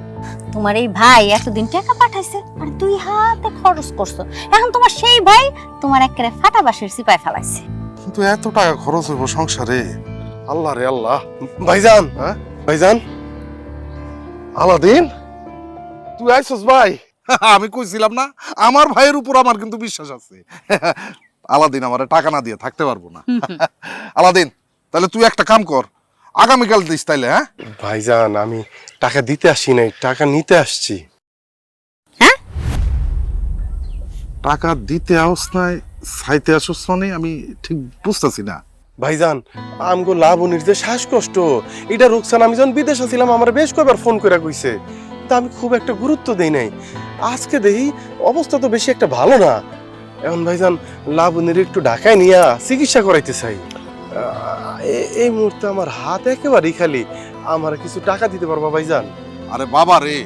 তোমার এই ভাই এতদিন টাকা পাঠাইছে আর তুই হাতে খরচ করছো। এখন তোমার সেই ভাই তোমার একেবারে ফাটা বাঁশের সিপায় ফেলাইছে। কিন্তু এত টাকা খরচ হইব সংসারে, আল্লাহ রে আল্লাহ। ভাইজান, হ্যাঁ? ভাইজান, আলাদিন, তুই আইছস ভাই? আমি কইছিলাম না আমার ভাইয়ের উপর আমার কিন্তু বিশ্বাস আছে। আলাদিন আমারে টাকা না দিয়ে থাকতে পারবো না। আলাদিন, তাহলে তুই একটা কাম কর, আগামীকাল দিস তাইলে। হ্যাঁ ভাইজান, আমি টাকা দিতে আসি নাই, টাকা নিতে আসছি। টাকা দিতে আসস নাই চাইতে আসস মানে আমি ঠিক বুঝতেছি না। ভাইজান, আমগো লাবণীর যে শ্বাসকষ্ট, এটা রুকসান আমি যখন বিদেশে ছিলাম আমার বেশ কয়েকবার ফোন করে কইছে, তা আমি খুব একটা গুরুত্ব দেই নাই। আজকে দেখি অবস্থা তো বেশি একটা ভালো না। এখন ভাইজান লাবণীর একটু ঢাকায় নিয়ে চিকিৎসা করাইতে চাই। এই মুহূর্তে আমার হাত একেবারেই খালি, আমার কিছু টাকা দিতে পারবা ভাইজান? আরে বাবা রে,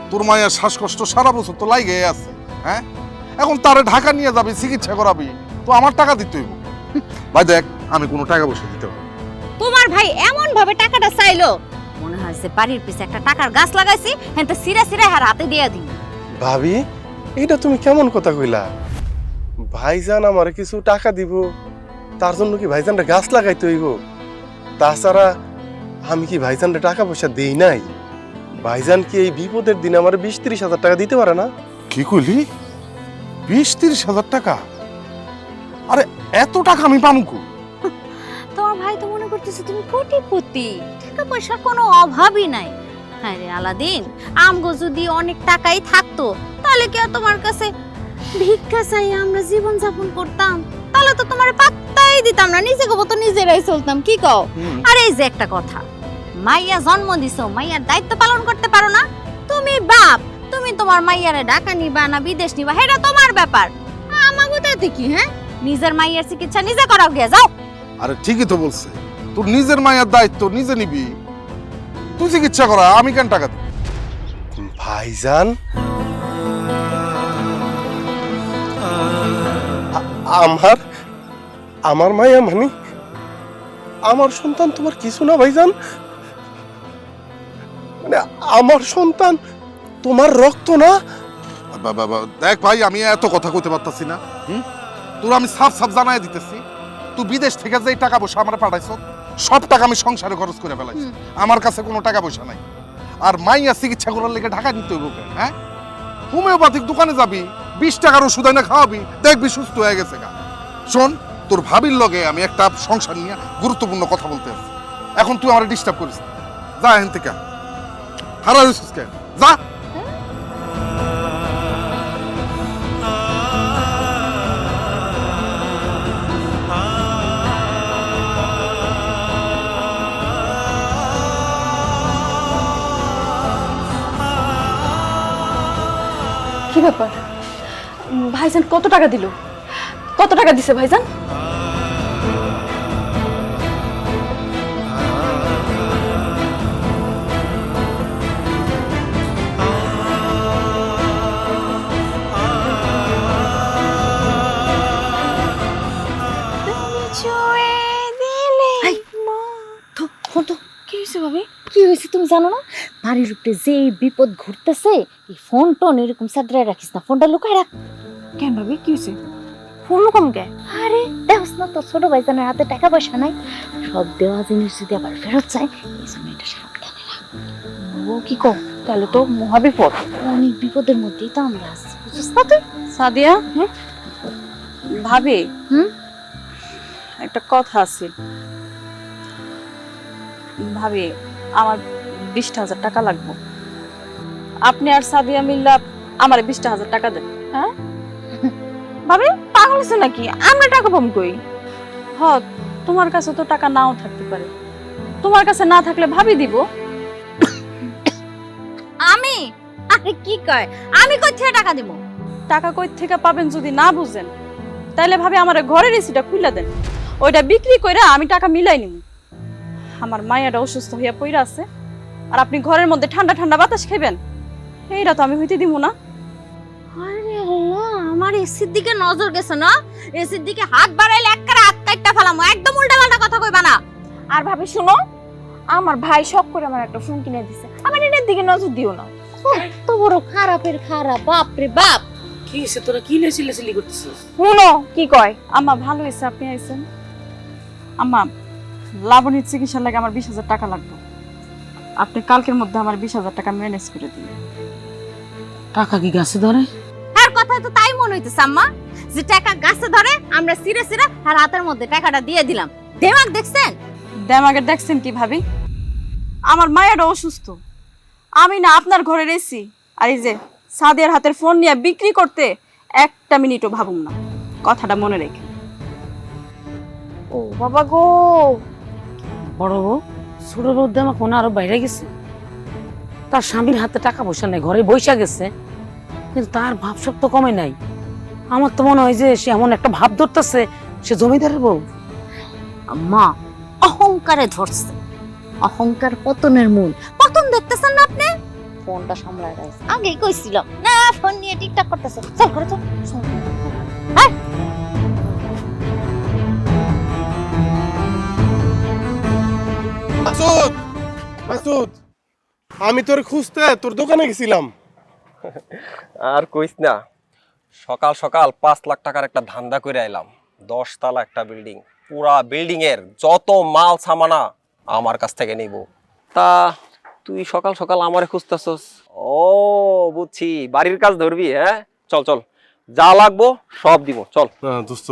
তোর মায়ের শ্বাসকষ্ট সারা বছর তো লাগে আছে। হ্যাঁ, এখন তারে ঢাকা নিয়ে যাবি, চিকিৎসা করাবি, তো আমার টাকা দিতে হইব। ভাই দেখ, আমি কোনো টাকা পয়সা দিতে পারবো না। তোমার ভাই এমন ভাবে টাকাটা চাইলো, মনে হয় যে বাড়ির পিছে একটা টাকার গাছ লাগাইছি, হ্যাঁ তো সিরা সিরা হার হাতে দিয়ে দিই। ভাবি, এটা তুমি কেমন কথা কইলা? ভাইজান আমারে কিছু টাকা দিব, তার জন্য কি ভাইজানটা গাছ লাগাইতে হইব? তাছাড়া আমি কি ভাইজানটা টাকা পয়সা দেই নাই? ভাইজান কি এই বিপদের দিনে আমার 20-30 হাজার টাকা দিতে পারে না? কি কইলি? 20-30 হাজার টাকা? আরে এত টাকা আমি পামু কই? তোমার ভাই তো মনে করতেছে তুমি কোটিপতি, টাকা পয়সার কোনো অভাবই নাই। হ্যাঁ রে আলাদিন, আমগো যদি অনেক টাকাই থাকতো তাহলে কি আর তোমার কাছে ভিক্ষা চাই আমরা জীবন যাপন করতাম? তাহলে তো তোমার পাত্তাই দিতাম না, নিজেকে মতো নিজেরাই চলতাম। কি কও? আর এই যে একটা কথা, মাইয়া জন্ম দিছো, মাইয়ার দায়িত্ব পালন করতে পারো না? তুমি বাপ, তুমি তোমার মাইয়ারে ঢাকা নিবা না বিদেশ নিবা, সেটা তোমার ব্যাপার। আমাগো তাতে কি? হ্যাঁ, নিজের মাইয়ার চিকিৎসা নিজে করাও, গিয়ে যাও। আরে ঠিকই তো বলছে, তোর নিজের মায়ের দায়িত্ব নিজে নিবি, তুই চিকিৎসা করা, আমি কেন টাকা দিব? ভাইজান, আমার মায়া মানে আমার সন্তান তোমার কিছু না ভাইজান? মানে আমার সন্তান তোমার রক্ত না? দেখ ভাই, আমি এত কথা কইতে পারতাছি না। তোর আমি সাফ সাফ জানাই দিতেছি, তুই বিদেশ থেকে যে টাকা পয়সা আমার পাঠাইছ, সব টাকা আমি সংসারে খরচ করে ফেলাইছি। আমার কাছে কোনো টাকা পয়সা নাই। আর মাইয়া চিকিৎসা করার লেগে ঢাকা নিতে হইব কেন? হ্যাঁ, হোমিওপ্যাথিক দোকানে যাবি, 20 টাকার ওষুধ এনে খাওয়াবি, দেখবি সুস্থ হয়ে গেছে গা। শোন, তোর ভাবির লগে আমি একটা সংসার নিয়ে গুরুত্বপূর্ণ কথা বলতে আছি। এখন তুই আমার ডিস্টার্ব করিস না, যা এখান থেকে। হারা হইছিস কেন? যা। কি ব্যাপার? ভাইজান কত টাকা দিল? কত টাকা দিছে ভাইজান? কি হয়েছে ভাবি? কি হয়েছে তুমি জানো না? বাড়ির উপরে যে বিপদ ঘুরতেছে, এই ফোন টোন এরকম সাদরায় রাখিস না, ফোনটা লুকায় রাখ। কেন ভাবি, কি হয়েছে? ফোন কম কে? আরে দেখছ না তোর ছোট ভাইজানের হাতে টাকা পয়সা নাই, সব দেওয়া জিনিস যদি আবার ফেরত চায়, এই জন্য এটা সাবধানে রাখ। ও কি কও? তাহলে তো মহা বিপদ। অনেক বিপদের মধ্যেই তো আমরা আছি, বুঝছিস না তুই? সাদিয়া, ভাবি, হুম? একটা কথা আছে। ভাবি, আমার 20,000 টাকা লাগবে। আপনি আর সাদিয়া মিল্লা আমার 20,000 টাকা দেন। হ্যাঁ ভাবি, পাগল হইছো নাকি? আমরা টাকা পাবো কই? হ, তোমার কাছে তো টাকা নাও থাকতে পারে, তোমার কাছে না থাকলে ভাবি দিব। আমি? আরে কি কয়, আমি কই থেকে টাকা দেব? টাকা কই থেকে পাবেন যদি না বুঝেন, তাইলে ভাবে আমার ঘরের এসিটা খুলে দেন, ওইটা বিক্রি কইরা আমি টাকা মিলাই নিব। আমার মায়াটা অসুস্থ হইয়া পইরা আছে, আর আপনি ঘরের মধ্যে ঠান্ডা ঠান্ডা বাতাস খাইবেন, এইটা তো আমি হইতে দিব না। আরে আল্লাহ, আমার এসির দিকে নজর গেছে না? এসির দিকে হাত বাড়াইলে একবারে হাত কাটটা ফেলামু, একদম উল্টাপাল্টা কথা কইবা না। আর ভাবি শুনো, আমার ভাই শখ করে আমার একটা ফোন কিনে দিছে, আমার এটার দিকে নজর দিও না। এত বড় খারাপের খারাপ, বাপ রে বাপ। কি হইছে তোরা কি লেচিলি করতেছিস? শুনো কি কয়। আম্মা ভালো হয়েছে আপনি আইছেন। আম্মা, লাবণীর চিকিৎসার লাগে আমার 20,000 টাকা লাগবে, আপনি কালকের মধ্যে আমার 20,000 টাকা ম্যানেজ করে দিন। টাকা কি গাছে ধরে? আর কথা তো তাই মনে হইতেছে আম্মা, যে টাকা গাছে ধরে আমরা সিরে সিরে আর হাতের মধ্যে টাকাটা দিয়ে দিলাম। দেমাগ দেখছেন? দেমাগে দেখছেন কি ভাবি? আমার মায়েরা অসুস্থ, আমি না আপনার ঘরে এসি, আর এই যে সাদিয়ার হাতের ফোন নিয়ে বিক্রি করতে একটা মিনিটও ভাবুম না, কথাটা মনে রেখে। ও বাবা গো, বড় বউ ছোট বউ দেমা কোন আরো বাইরে গেছে, তার স্বামীর হাতে টাকা পয়সা নেই, ঘরে বৈশা গেছে, কিন্তু তার ভাবসাব তো কমে নাই। আমার তো মনে হয় যে সে এমন একটা ভাব ধরতেছে সে জমিদারের বউ। আম্মা, অহংকারে ধরছে, অহংকার পতনের মূল। পতন দেখতেছেন না আপনি? ফোনটা সামলায় রাখছে, আগেই কইছিলাম না ফোন নিয়ে টিকটক করতেছে। চল ঘরে চল। হ্যাঁ, মাসুদ, মাসুদ, আমি তোর খুঁজতে তোর দোকানে গেছিলাম। আর কইস না, সকাল সকাল 5 লাখ টাকার একটা ধান্দা করে আইলাম। 10 তলা একটা বিল্ডিং, পুরা বিল্ডিং এর যত মাল সামানা আমার কাছ থেকে নিব। তা তুই সকাল সকাল আমারে খুঁজতেছস? ও বুঝছি, বাড়ির কাজ ধরবি। হ্যাঁ চল চল, যা লাগবো সব দিব, চল। না দোস্ত,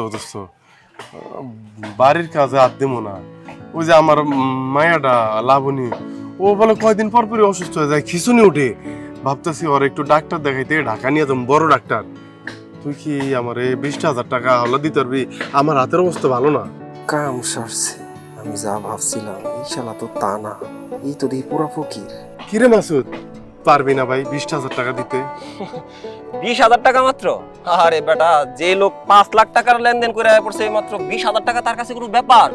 বাড়ির কাজে আর দেবো না। ওই যে আমার মায়াটা লাবণী, ও বলে কয়দিন পর পরই অসুস্থ হয়ে যায়, খিচুনি উঠে। ভাবতেছি ওর একটু ডাক্তার দেখাইতে ঢাকা নিয়ে যাবো, বড় ডাক্তার। তুই কি আমার 20,000 টাকা হলে দিতে পারবি? আমার হাতের অবস্থা ভালো না। কাম সারছে, আমি যা ভাবছিলাম এই শালা তো তা না, এই তো দেখি পুরা ফকির। কিরে মাসুদ, পারবি না ভাই 20,000 টাকা দিতে? 20,000 টাকা মাত্র? আরে বেটা, যে লোক 5 লাখ টাকার লেনদেন করে আয় পড়ছে, মাত্র 20,000 টাকা তার কাছে কোনো ব্যাপার?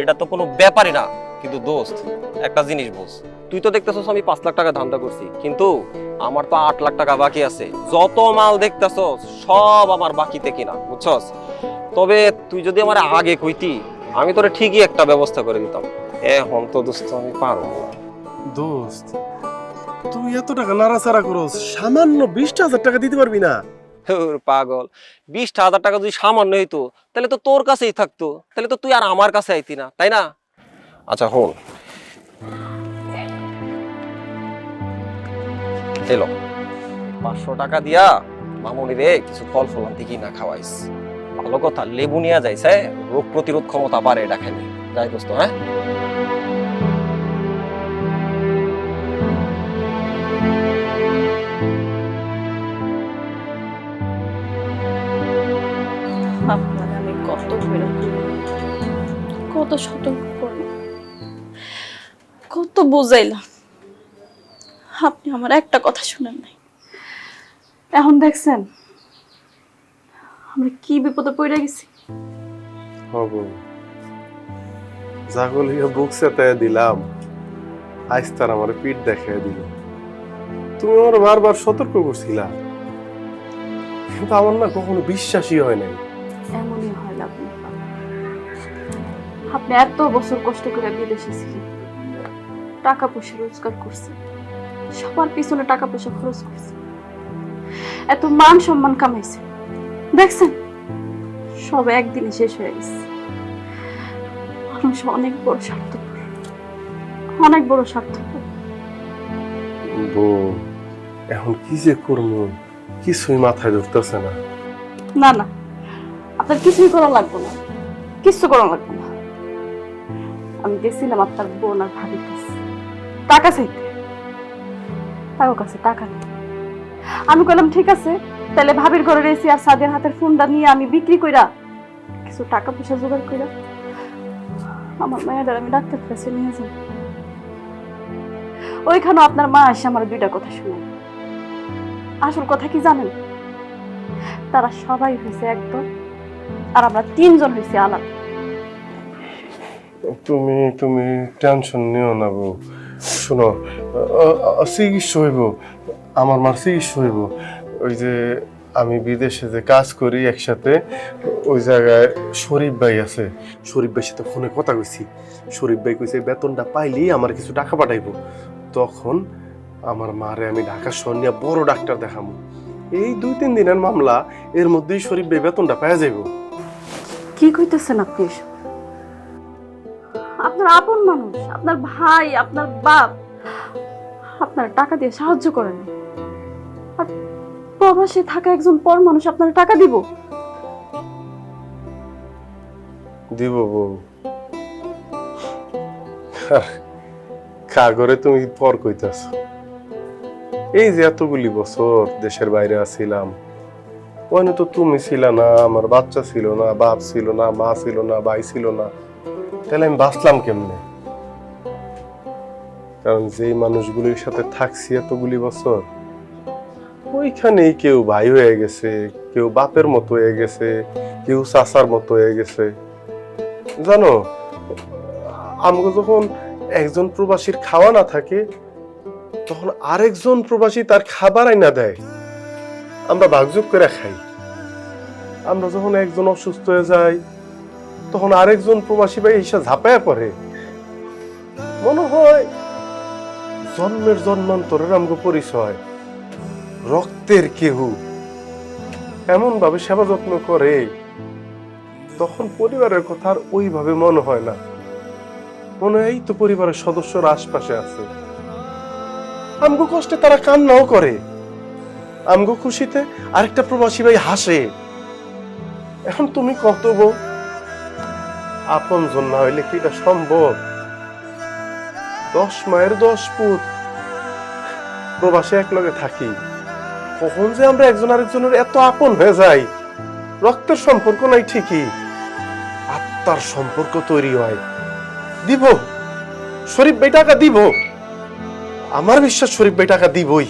এটা তো কোনো ব্যাপারই না। কিন্তু দোস্ত, একটা জিনিস বুঝ, তুই তো দেখতেছস আমি 5 লাখ টাকা ধান্দা করছি, কিন্তু আমার তো 8 লাখ টাকা বাকি আছে। যত মাল দেখতেছস সব আমার বাকিতে কিনা, বুঝছস? তবে তুই যদি আমার আগে কইতি, আমি তোরে ঠিকই একটা ব্যবস্থা করে দিতাম। এখন তো দোস্ত আমি পারবো না। দোস্ত, তুই এত টাকা নাড়াচাড়া করস, সামান্য 20,000 টাকা দিতে পারবি না? পাগল, 20,000 টাকা যদি সামান্য হইতো তাহলে তো তোর কাছেই থাকতো, তাহলে তো তুই আর আমার কাছে আইতি না, তাই না? আচ্ছা হল, এলো 500 টাকা দিয়া মামুনি রে কিছু ফল ফল আনতে কিনা খাওয়াইস। ভালো কথা, লেবু নিয়ে যাইস, রোগ প্রতিরোধ ক্ষমতা বাড়ে এটা খাইলে। যাই দোস্ত, হ্যাঁ? আপনার আমি কত করে কত সতর্ক করলাম, কত বুঝাইলাম, আপনি আমার একটা কথা শুনেন নাই। এখন দেখছেন আমরা কি বিপদে পড়ে গেছি। হবো জাগল ইয়া বুক সেটায় দিলাম, আজ তার আমার পিঠ দেখায় দিল। তুমি আমার বারবার সতর্ক করছিলা, কিন্তু আমার না কখনো বিশ্বাসই হয় নাই। এমনই হয় না আপনি এত বছর কষ্ট করে বিদেশে ছিলেন, টাকা পয়সা রোজগার করছেন, সবার পিছনে টাকা পয়সা খরচ করছে, এত মান সম্মান কামাইছে, দেখছেন সব একদিনে শেষ হয়ে গেছে। মানুষ অনেক বড় স্বার্থপর, অনেক বড় স্বার্থপর। বউ, এখন কি যে করবো কিছুই মাথায় ধরতেছে না। না না, আপনার কিছুই করা লাগবে না, কিছু করা লাগবে না। আমি গেছিলাম আপনার বোন আর ভাবির কাছে টাকা চাইতে, তার কাছে টাকা নেই। আমি বললাম ঠিক আছে, তাহলে ভাবির ঘরে এসে আর সাদের হাতের ফোনটা নিয়ে আমি বিক্রি কইরা কিছু টাকা পয়সা জোগাড় কইরা আমার মায়ের আমি ডাক্তার কাছে নিয়ে যাই। ওইখানে আপনার মা এসে আমার দুইটা কথা শুনে। আসল কথা কি জানেন? তারা সবাই হয়েছে একদম, আর আমরা 3 জন হইছি আলাদা। তুমি তুমি টেনশন নিও না বউ। শোনো, চিকিৎসা হইব, আমার মার চিকিৎসা হইব। ওই যে আমি বিদেশে যে কাজ করি একসাথে, ওই জায়গায় শরীফ ভাই আছে। শরীফ ভাইয়ের সাথে ফোনে কথা কইছি। শরীফ ভাই কইছে বেতনটা পাইলেই আমার কিছু টাকা পাঠাইবো। তখন আমার মারে আমি ঢাকা শহর নিয়ে বড় ডাক্তার দেখাবো। এই 2-3 দিনের মামলা, এর মধ্যেই শরীফ ভাই বেতনটা পাওয়া যাইব। কি কইতেছেন আপনি এসব? আপনার আপন মানুষ, আপনার ভাই, আপনার বাপ আপনার টাকা দিয়ে সাহায্য করেন, আর প্রবাসে থাকা একজন পর মানুষ আপনার টাকা দিব? দিব বউ। কাগরে তুমি পর কইতাছ? এই যে এতগুলি বছর দেশের বাইরে আছিলাম, ওখানে তো তুমি ছিল না, আমার বাচ্চা ছিল না, বাপ ছিল না, মা ছিল না, ভাই ছিল না। তাহলে আমি বাঁচলাম কেমনে? কারণ যেই মানুষগুলির সাথে থাকছি এতগুলি বছর, ওইখানেই কেউ ভাই হয়ে গেছে, কেউ বাপের মতো হয়ে গেছে, কেউ চাচার মতো হয়ে গেছে। জানো, আমাকে যখন একজন প্রবাসীর খাওয়া না থাকে, তখন আরেকজন প্রবাসী তার খাবার আইনা দেয়, আমরা ভাগযোগ করে খাই। আমরা যখন একজন অসুস্থ হয়ে যাই, তখন আরেকজন প্রবাসী ভাই এসে ঝাঁপায়া পড়ে। মনে হয় জন্মের জন্মান্তরের আমগো পরিচয়, রক্তের কেহ এমন ভাবে সেবা যত্ন করে, তখন পরিবারের কথা আর ওইভাবে মনে হয় না। মনে হয় এই তো পরিবারের সদস্যরা আশপাশে আছে। আমগো কষ্টে তারা কান্নাও করে, আমগো খুশিতে আরেকটা প্রবাসী ভাই হাসে। এখন তুমি কত বউ, আপন জন না হইলে কি এটা সম্ভব? 10 মায়ের 10 পুত প্রবাসে একলগে থাকি, কখন যে আমরা একজন আরেকজনের এত আপন হয়ে যাই। রক্তের সম্পর্ক নাই ঠিকই, আত্মার সম্পর্ক তৈরি হয়। দিব শরীফ ভাই টাকা দিব, আমার বিশ্বাস শরীফ ভাই টাকা দিবই।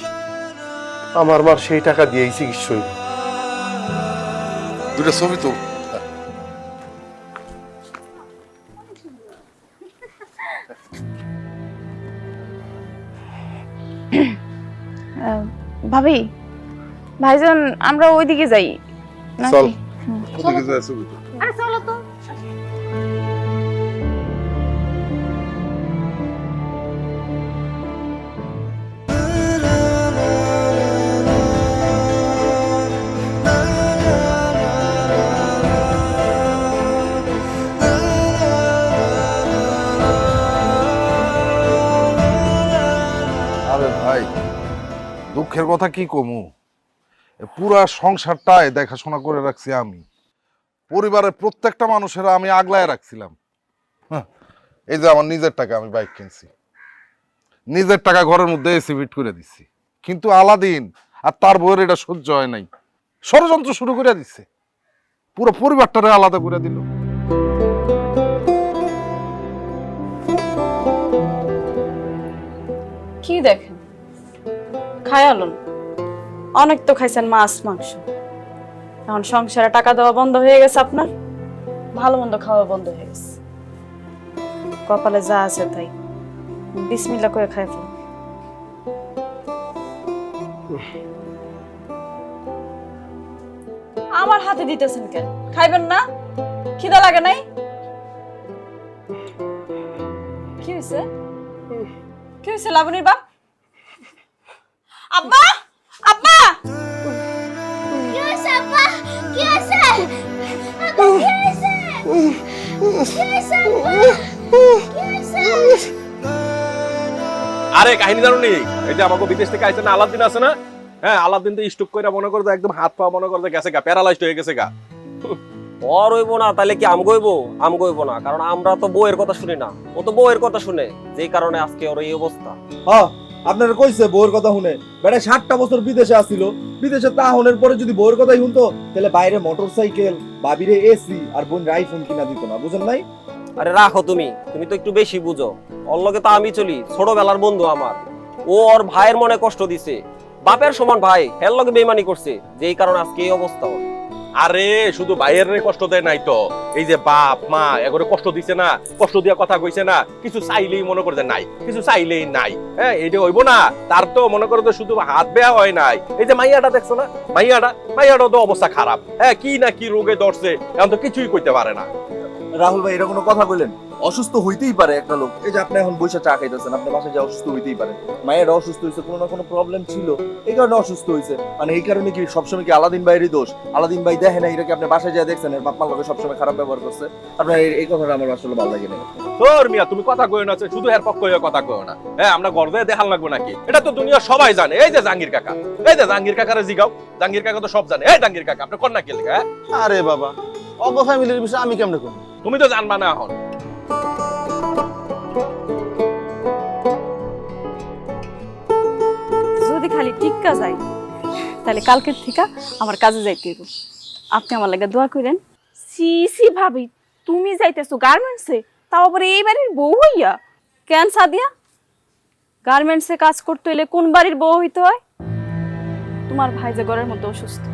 আমার মার সেই টাকা দিয়েই চিকিৎসা হইব। 2টা ছবি তো। ভাবি, ভাইজান আমরা ওইদিকে যাই নাকি? চল, ওদিকে যা ছবি তো। আরে চলো তো। আরে ভাই, দুঃখের কথা কি কমু, পুরা সংসারটাই দেখাশোনা করে রাখছি আমি। পরিবারের প্রত্যেকটা মানুষেরা আমি আগলায় রাখছিলাম। এই যে আমার নিজের টাকা আমি বাইক কিনছি, নিজের টাকা ঘরের মধ্যে এসি ফিট করে দিচ্ছি, কিন্তু আলাদিন আর তার বউয়ের এটা সহ্য হয় নাই, ষড়যন্ত্র শুরু করে দিচ্ছে, পুরো পরিবারটারে আলাদা করে দিল। কি দেখেন, খায়ালুন অনেক তো খাইছেন মাছ মাংস, এখন সংসারে টাকা দেওয়া বন্ধ হয়ে গেছে, আপনার ভালো মন্দ খাওয়া বন্ধ হয়ে গেছে। কপালে যা আছে তাই বিসমিল্লাহ করে খাই ফেলুন। আমার হাতে দিতেছেন কেন? খাইবেন না? খিদা লাগে নাই? কি হয়েছে? কি হয়েছে লাবণীর বাপ? আব্বা, আব্বা, কি হয়েছে আব্বা? কি হয়েছে? আব্বা, কি হয়েছে? কি হয়েছে আব্বা? কি হয়েছে? আরে কাহিনী জানো নি? এই যে আমাকে বিদেশ থেকে আইছে না আলাদিন আছে না? হ্যাঁ, আলাদিন তো স্ট্রোক কইরা মনে করে একদম হাত পা মনে করে গেছে গা, প্যারালাইজড হয়ে গেছে গা। ওর হইব না, তাহলে কি আম গইব না, কারণ আমরা তো বউয়ের কথা শুনি না, ও তো বউয়ের কথা শুনে, যেই কারণে আজকে ওর এই অবস্থা। হ্যাঁ, আপনারা কইছে বউয়ের কথা শুনে, বেটা 60টা বছর বিদেশে আসছিল, বিদেশে তা হনের পরে যদি বউয়ের কথাই শুনতো, তাহলে বাইরে মোটরসাইকেল, বাবিরে এসি আর বোন আইফোন কিনা দিত না, বুঝেন নাই? আরে রাখো, তুমি তো একটু বেশি বুঝো। ওর লগে তো আমি চলি, ছোটবেলার বন্ধু আমার। ও ওর ভাইয়ের মনে কষ্ট দিছে, বাপের সমান ভাই, এর লগে বেইমানি করছে, যেই কারণে আজকে এই অবস্থা ওর। আরে শুধু ভাইয়ের কষ্ট দেয় নাই তো, এই যে বাপ মা এগরে কষ্ট দিছে না, কষ্ট দিয়া কথা কইছে না, কিছু চাইলেই মনে করে যে নাই, কিছু চাইলেই নাই। হ্যাঁ এইটা হইব না, তার তো মনে করো তো শুধু হাত বেয়া হয় নাই। এই যে মাইয়াটা দেখছো না, মাইয়াটাও তো অবস্থা খারাপ। হ্যাঁ কি না কি রোগে ধরছে, এখন তো কিছুই কইতে পারে না। রাহুল ভাই এটা কোনো কথা বললেন? অসুস্থ হইতেই পারে একটা লোক। এই যে আপনি এখন বৈশা চা খাইতেছেন, আপনার বাসায় যে অসুস্থ হইতেই পারে। মায়ের অসুস্থ হয়েছে, কোনো না কোনো প্রবলেম ছিল, এই কারণে অসুস্থ হয়েছে। মানে এই কারণে কি সবসময় কি আলাদিন ভাইয়েরই দোষ? আলাদিন ভাই দেখে না, এটা কি আপনি বাসায় যা দেখছেন এর বাপ মার লোকে সবসময় খারাপ ব্যবহার করছে? আপনার এই কথাটা আমার আসলে ভালো লাগে না। তোর মিয়া তুমি কথা কইও না, শুধু এর পক্ষ হয়ে কথা কইও না। হ্যাঁ আমরা গর্বে দেখাল লাগবো নাকি? এটা তো দুনিয়া সবাই জানে। এই যে জাহাঙ্গীর কাকা, এই যে জাহাঙ্গীর কাকারে জিগাও, জাহাঙ্গীর কাকা তো সব জানে। এই জাহাঙ্গীর কাকা আপনি কোন না কি লেখা? আরে বাবা, অগ ফ্যামিলির বিষয় আমি কেমনে করব? তুমি তো জানবা না এখন। যদি খালি টিক্কা যাই তাহলে কালকের থেকে আমার কাজে যাইতে হইব। আপনি আমার লাগে দোয়া করেন। সি সি ভাবি, তুমি যাইতেছো গার্মেন্টসে, তাও আবার এই বাড়ির বউ হইয়া? কেন সাদিয়া, গার্মেন্টসে কাজ করতে হইলে কোন বাড়ির বউ হইতে হয়? তোমার ভাই যে ঘরের মধ্যে অসুস্থ,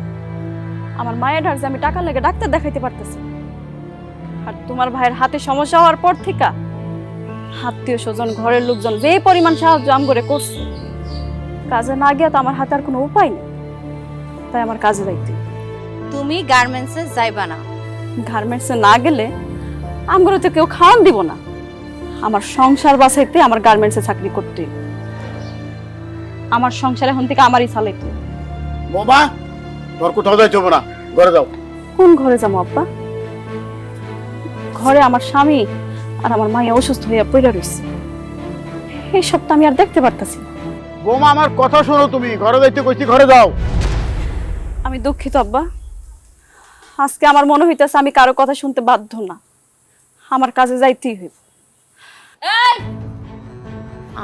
আমার মায়ের ঢাকছে আমি টাকা লেগে ডাক্তার দেখাইতে পারতেছি। আর তোমার ভাইয়ের হাতে সমস্যা হওয়ার পর থেকে আত্মীয় স্বজন ঘরের লোকজন যে পরিমাণ সাহায্য আম করে করছে, কাজে না গিয়া তো আমার হাতে আর কোনো উপায় নেই। তাই আমার কাজে যাইতে হইব। তুমি গার্মেন্টসে যাইবা না। গার্মেন্টসে না গেলে আমগুলো তো কেউ খাওয়ান দিব না। আমার সংসার বাঁচাইতে আমার গার্মেন্টসে চাকরি করতে হইব। আমার সংসার এখন থেকে আমারই চালাইতে হইব। বোমা, তোর কোথাও যাইতে হবে না, ঘরে যাও। কোন ঘরে যাবো আব্বা? ঘরে আমার স্বামী আর আমার মায়ের অসুস্থ হইয়া পড়ে রইছে, এই সব তো আমি আর দেখতে পারতাছি না। বোমা আমার কথা শোনো, তুমি ঘরে যাইতে কইছি, ঘরে যাও। আমি দুঃখিত আব্বা, আজকে আমার মনে হইতেছে আমি কারো কথা শুনতে বাধ্য না, আমার কাজে যাইতেই হইব।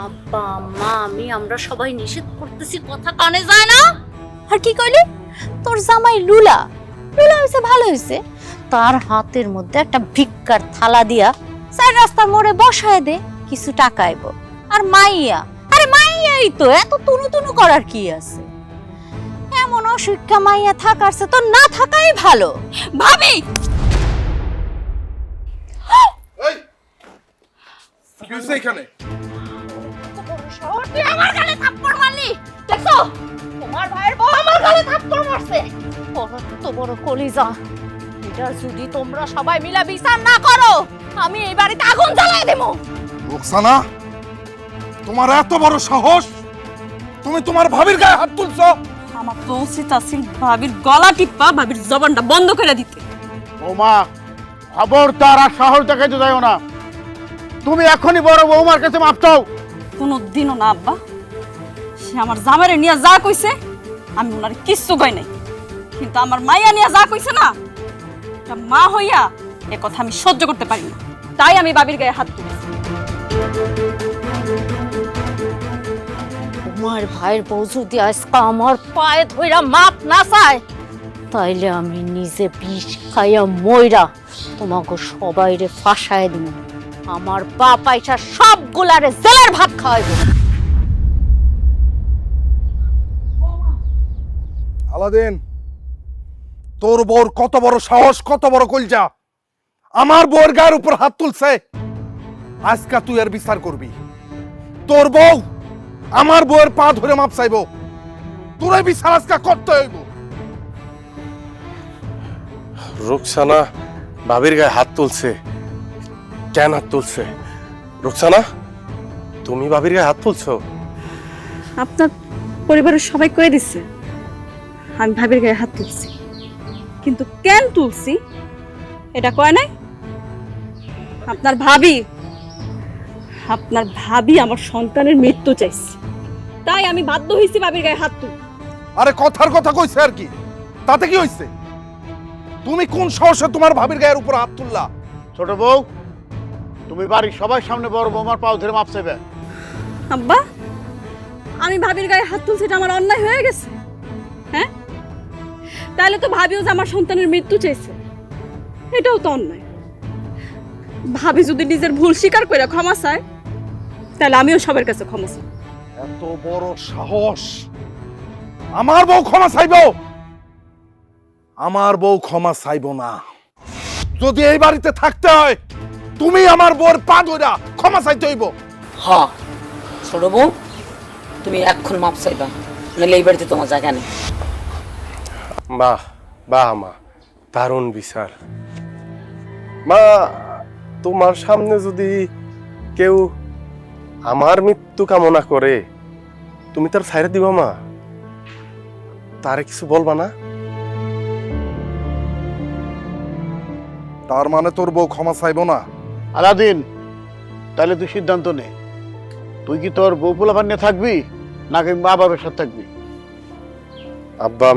আব্বা মা আমি আমরা সবাই নিষেধ করতেছি, কথা কানে যায় না। আর কি কইলি? তোর জামাই লুলা হইছে, ভালো হইছে। তার হাতের মধ্যে একটা ভিক্ষার থালা দিয়া চার রাস্তার মোড়ে বসায় দে, কিছু টাকা আইব। আর মাইয়া, আরে মাইয়াই তো, এত তুনু তুনু করার কি আছে? এমন অসুখ্যা মাইয়া থাকারছে তো না থাকাই ভালো। ভাবি এই কি হইছে এখানে? তুই আমার গালে থাপ্পড় মারলি, দেখছো? তোমার ভাইয়ের বউ আমার গালে থাপ্পড় মারছে। কত বড় কলিজা! এটা যদি তোমরা সবাই মিলে বিচার না করো, আমি এই বাড়িতে আগুন জ্বালাই দেব। রোকসানা, তোমার এত বড় সাহস, তুমি তোমার ভাবির গায়ে হাত তুলছো? আমার তো উচিত আছিল ভাবির গলা টিপা ভাবির জবানটা বন্ধ করে দিতে। বোমা খবরদার আর সাহস দেখাইতে যাও না। তুমি এখনই বড় বৌমার কাছে মাপ চাও। কোনোদিনও না আব্বা, সে আমার জামাইরে নিয়ে যা কইছে আমি ওনার কিচ্ছু কই নাই, কিন্তু আমার মাইয়া নিয়ে যা কইছে না, এটা মা হইয়া এ কথা আমি সহ্য করতে পারি না। তাই আমি বাবির গায়ে হাত তুলেছি। তোমার ভাইয়ের বউ যদি আজকে আমার পায়ে ধইরা মাপ না চায়, তাইলে আমি নিজে বিষ খাইয়া মইরা তোমাকে সবাইরে ফাঁসায় দিব। আমার বাপ আইসা সবগুলারে জেলের ভাত খাওয়াইব। আলাদিন, তোর বউর কত বড় সাহস, কত বড় কলজা, আমার বউর গায়ের উপর হাত তুলছে। আজকে তুই এর বিচার করবি। তোর বউ আমার বউয়ের পা ধরে মাপ চাইব, তোর এই বিচার আজকে করতে হইব। রুকসানা ভাবির গায়ে হাত তুলছে, কেন হাত তুলছে? রুকসানা, তুমি ভাবির গায়ে হাত তুলছো? আপনার পরিবারের সবাই কয়ে দিচ্ছে আমি ভাবির গায়ে হাত তুলছি, কিন্তু কেন তুলছি এটা কয় নাই। আপনার ভাবি আমার সন্তানের মৃত্যু চাইছে, তাই আমি বাধ্য হয়েছি ভাবির গায়ে হাত তুলতে। আরে কথার কথা কইছে আর কি, তাতে কি হইছে? তুমি কোন সাহসে তোমার ভাবির গায়ের উপর হাত তুললা? ছোট বউ, তুমি বাড়ির সবার সামনে বড় বৌমার পাও ধরে মাপ চাইবে। আব্বা, আমি ভাবির গায়ে হাত তুলছি, এটা আমার অন্যায় হয়ে গেছে। হ্যাঁ, তাহলে তো ভাবিও যে আমার সন্তানের মৃত্যু চাইছে, এটাও তো অন্যায়। ভাবি যদি নিজের ভুল স্বীকার করে ক্ষমা চায়, তাহলে আমিও সবার কাছে ক্ষমা চাই। এত বড় সাহস, আমার বউ ক্ষমা চাইব? আমার বউ ক্ষমা চাইবো না। যদি এই বাড়িতে থাকতে হয় তুমি আমার বউর পা ধইরা ক্ষমা চাইতে হইব। হ ছোট বউ, তুমি এখন মাপ চাইবা, নাহলে এই বাড়িতে তোমার জায়গা নেই। মা, মা দারুণ বিচার। মা, তোমার সামনে যদি কেউ আমার মৃত্যু কামনা করে তুমি তার ছাইরা দিবা মা? তারে কিছু বলবা না? তার মানে তোর বউ ক্ষমা চাইবো না? আলাদিন, তাহলে তুই সিদ্ধান্ত নে, তুই কি তোর বউ পোলাপান নিয়ে থাকবি নাকি মা বাবার সাথে থাকবি? আব্বা,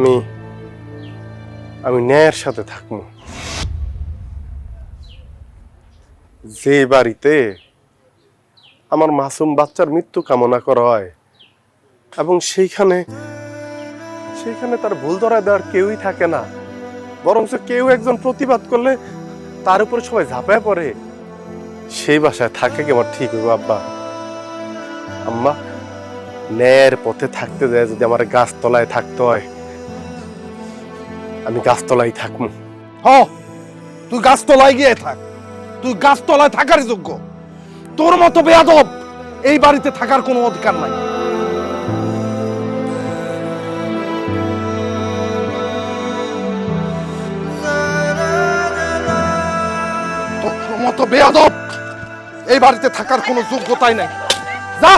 আমি ন্যায়ের সাথে থাকবো। যে বাড়িতে আমার মাসুম বাচ্চার মৃত্যু কামনা করা হয় এবং সেইখানে তার ভুল ধরায় দেওয়ার কেউই থাকে না, বরঞ্চ কেউ একজন প্রতিবাদ করলে তার উপরে সবাই ঝাঁপায় পড়ে, সেই বাসায় থাকে কি আমার ঠিক হইব আব্বা? আম্মা, ন্যায়ের পথে থাকতে যায় যদি আমার গাছতলায় থাকতে হয়, আমি গাছতলায় থাকবো। তুই গাছতলায় গিয়ে থাক, তুই গাছতলায় থাকারই যোগ্য। তোর মতো বেয়াদব এই বাড়িতে থাকার কোনো অধিকার নাই। তোর মতো বেয়াদব এই বাড়িতে থাকার কোনো যোগ্যতাই নাই। যা।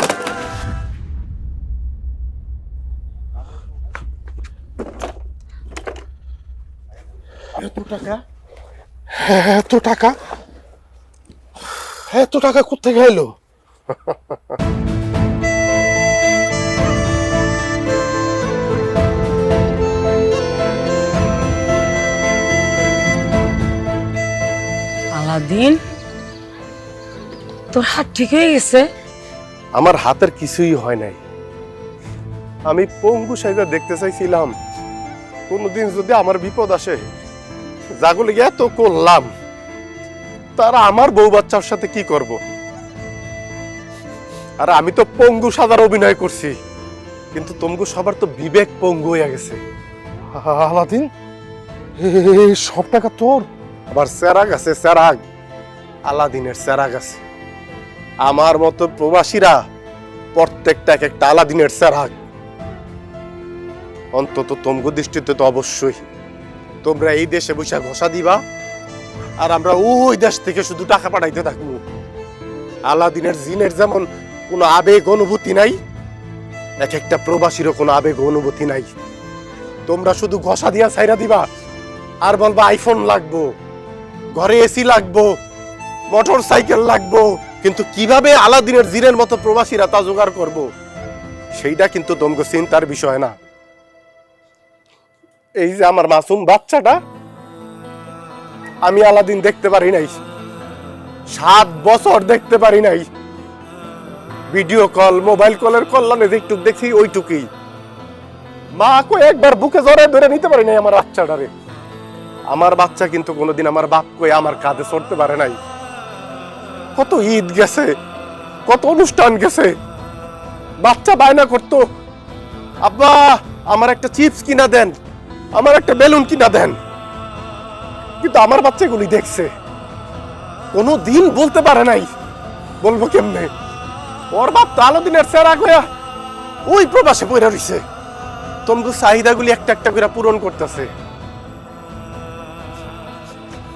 এত টাকা? এত টাকা? এত টাকা কোথেকে এলো? আলাদিন, তোর হাত ঠিক হয়ে গেছে? আমার হাতের কিছুই হয় নাই। আমি পঙ্গু সাহেবের দেখতে চাইছিলাম, কোনদিন যদি আমার বিপদ আসে, যাগুলো এত করলাম, তারা আমার বউ বাচ্চার সাথে কি করব? আর আমি তো পঙ্গু সাজার অভিনয় করছি, কিন্তু তমগু সবার তো বিবেক পঙ্গু হয়ে গেছে। আলাদিন, সব টাকা তোর? আবার চেরাগ আছে, চেরাগ, আলাদিনের চেরাগ আছে। আমার মতো প্রবাসীরা প্রত্যেকটা এক একটা আলাদিনের চেরাগ। অন্তত তমগু দৃষ্টিতে তো অবশ্যই তোমরা এই দেশে বসে ঘষা দিবা আর আমরা ওই দেশ থেকে শুধু টাকা পাঠাইতে থাকবো। আলাদিনের জিনের যেমন কোনো আবেগ অনুভূতি নাই, এক একটা প্রবাসীরও কোনো আবেগ অনুভূতি নাই। তোমরা শুধু ঘষা দিয়া ছাইরা দিবা আর বলবা আইফোন লাগবো, ঘরে এসি লাগবো, মোটর সাইকেল লাগবো, কিন্তু কিভাবে আলাদিনের জিনের মতো প্রবাসীরা তা জোগাড় করবো সেইটা কিন্তু তোমগো চিন্তার বিষয় না। এই যে আমার মাসুম বাচ্চাটা, আমি আলাদিন দেখতে পারি নাই, 7 বছর দেখতে পারি নাই। ভিডিও কল, মোবাইল কলের কল্যাণে যেটুক দেখছি ওইটুকুই। মা কই একবার বুকে জড়ায় ধরে নিতে পারি নাই আমার বাচ্চাটারে। আমার বাচ্চা কিন্তু কোনোদিন আমার বাপ কই আমার কাঁধে চড়তে পারে নাই। কত ঈদ গেছে, কত অনুষ্ঠান গেছে, বাচ্চা বায়না করতো, আব্বা আমার একটা চিপস কিনা দেন, আমার একটা বেলুন কিনা দেন, কিন্তু আমার বাচ্চাগুলি দেখছে, কোনো দিন বলতে পারে নাই। বলবো কেমনে? ওর বাপ তো আলাদিনের চেরাগ হইয়া ওই প্রবাসে পড়ে রইছে, তমগু চাহিদাগুলি একটা একটা করে পূরণ করতেছে।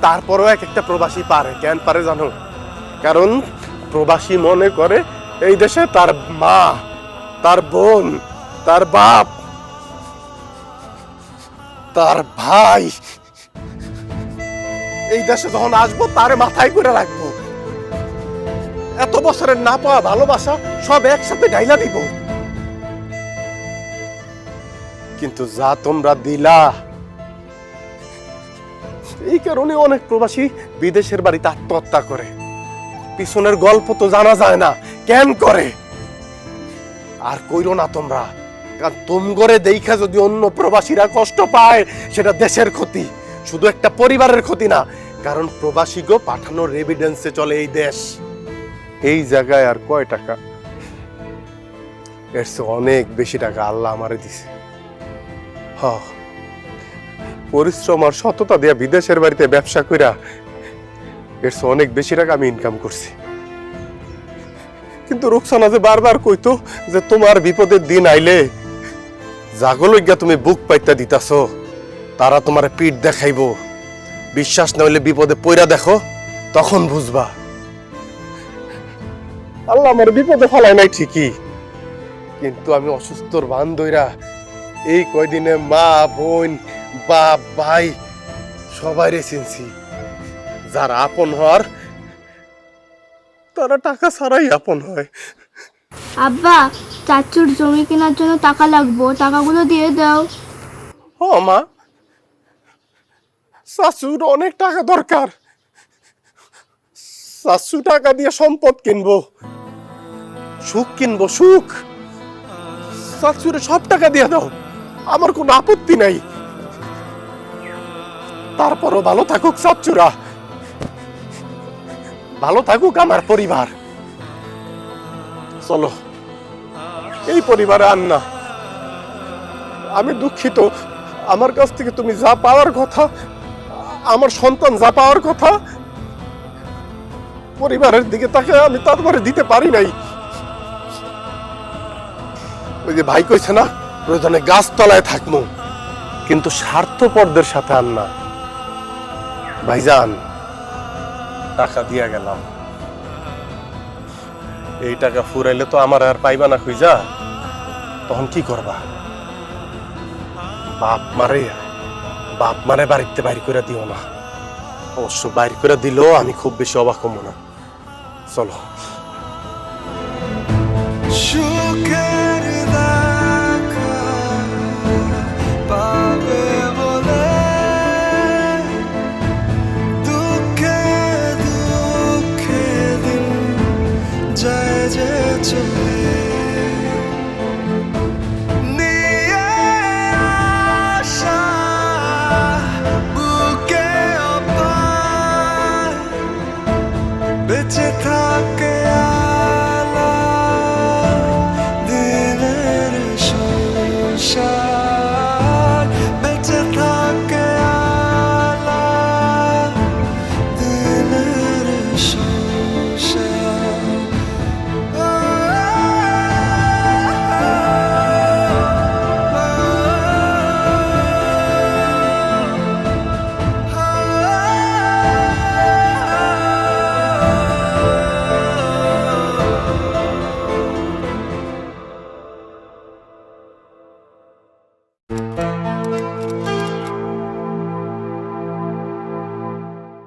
তারপরও এক একটা প্রবাসী পারে, কেন পারে জানো? কারণ প্রবাসী মনে করে এই দেশে তার মা, তার বোন, তার বাপ, তার ভাই এই দেশে যখন আসবো তারে মাথায় করে রাখবো। এত বছরের না পাওয়া ভালোবাসা সব একসাথে ঢাইলা দিব। কিন্তু যা তোমরা দিলা, এই কারণে অনেক প্রবাসী বিদেশের বাড়িতে আত্মহত্যা করে। পিছনের গল্প তো জানা যায় না কেন করে। আর কইরো না তোমরা, কারণ তোমগরে দেখা যদি অন্য প্রবাসীরা কষ্ট পায় সেটা দেশের ক্ষতি, শুধু একটা পরিবারের ক্ষতি না। কারণ প্রবাসীগো পাঠানোর এভিডেন্সে চলে এই দেশ। এই জায়গায় আর কয় টাকা? এর চেয়ে অনেক বেশি টাকা আল্লাহ আমারে দিছে। পরিশ্রম আর সততা দিয়া বিদেশের বাড়িতে ব্যবসা কইরা এর চেয়ে অনেক বেশি টাকা আমি ইনকাম করছি। কিন্তু রুকসানা যে বারবার কইতো যে তোমার বিপদের দিন আইলে জাগলজ্ঞা তুমি বুক পাইতা দিতাছ, তারা তোমার পিঠ দেখাইবো, বিশ্বাস না হইলে বিপদে পইরা দেখো, তখন বুঝবা। আল্লাহ আমার বিপদে ফেলায় নাই ঠিকই, কিন্তু আমি অসুস্থর ভান ধইরা এই কয়দিনে মা বোন বাপ ভাই সবাই রে চিনছি। যারা আপন হওয়ার তারা টাকা ছাড়াই আপন হয়। আব্বা, চাচুর জমি কেনার জন্য টাকা লাগবো, টাকাগুলো দিয়ে দাও। ও মা, শাশুর অনেক টাকা দরকার। শাশু টাকা দিয়ে সম্পদ কিনবো, সুখ কিনবো, সুখ। শাশুরে সব টাকা দিয়ে দাও, আমার কোনো আপত্তি নাই। তারপরও ভালো থাকুক শাশুরা, ভালো থাকুক আমার পরিবার। চলো, এই পরিবারে আর না। আমি দুঃখিত, আমার কাছ থেকে তুমি যা পাওয়ার কথা, আমার সন্তান যা পাওয়ার কথা, পরিবারের দিকে তাকে আমি তারপরে দিতে পারি নাই। ওই যে ভাই কইছে না, প্রয়োজনে গাছতলায় থাকবো, কিন্তু স্বার্থপরদের সাথে আর না। ভাইজান, টাকা দিয়া গেলাম, এই টাকা ফুরাইলে তো আমার আর পাইবা না খুঁজা, তখন কি করবা? বাপ মারে বাড়িতে বাইর করে দিও না। অবশ্য বাইর করে দিলেও আমি খুব বেশি অবাক হবো না। চলো।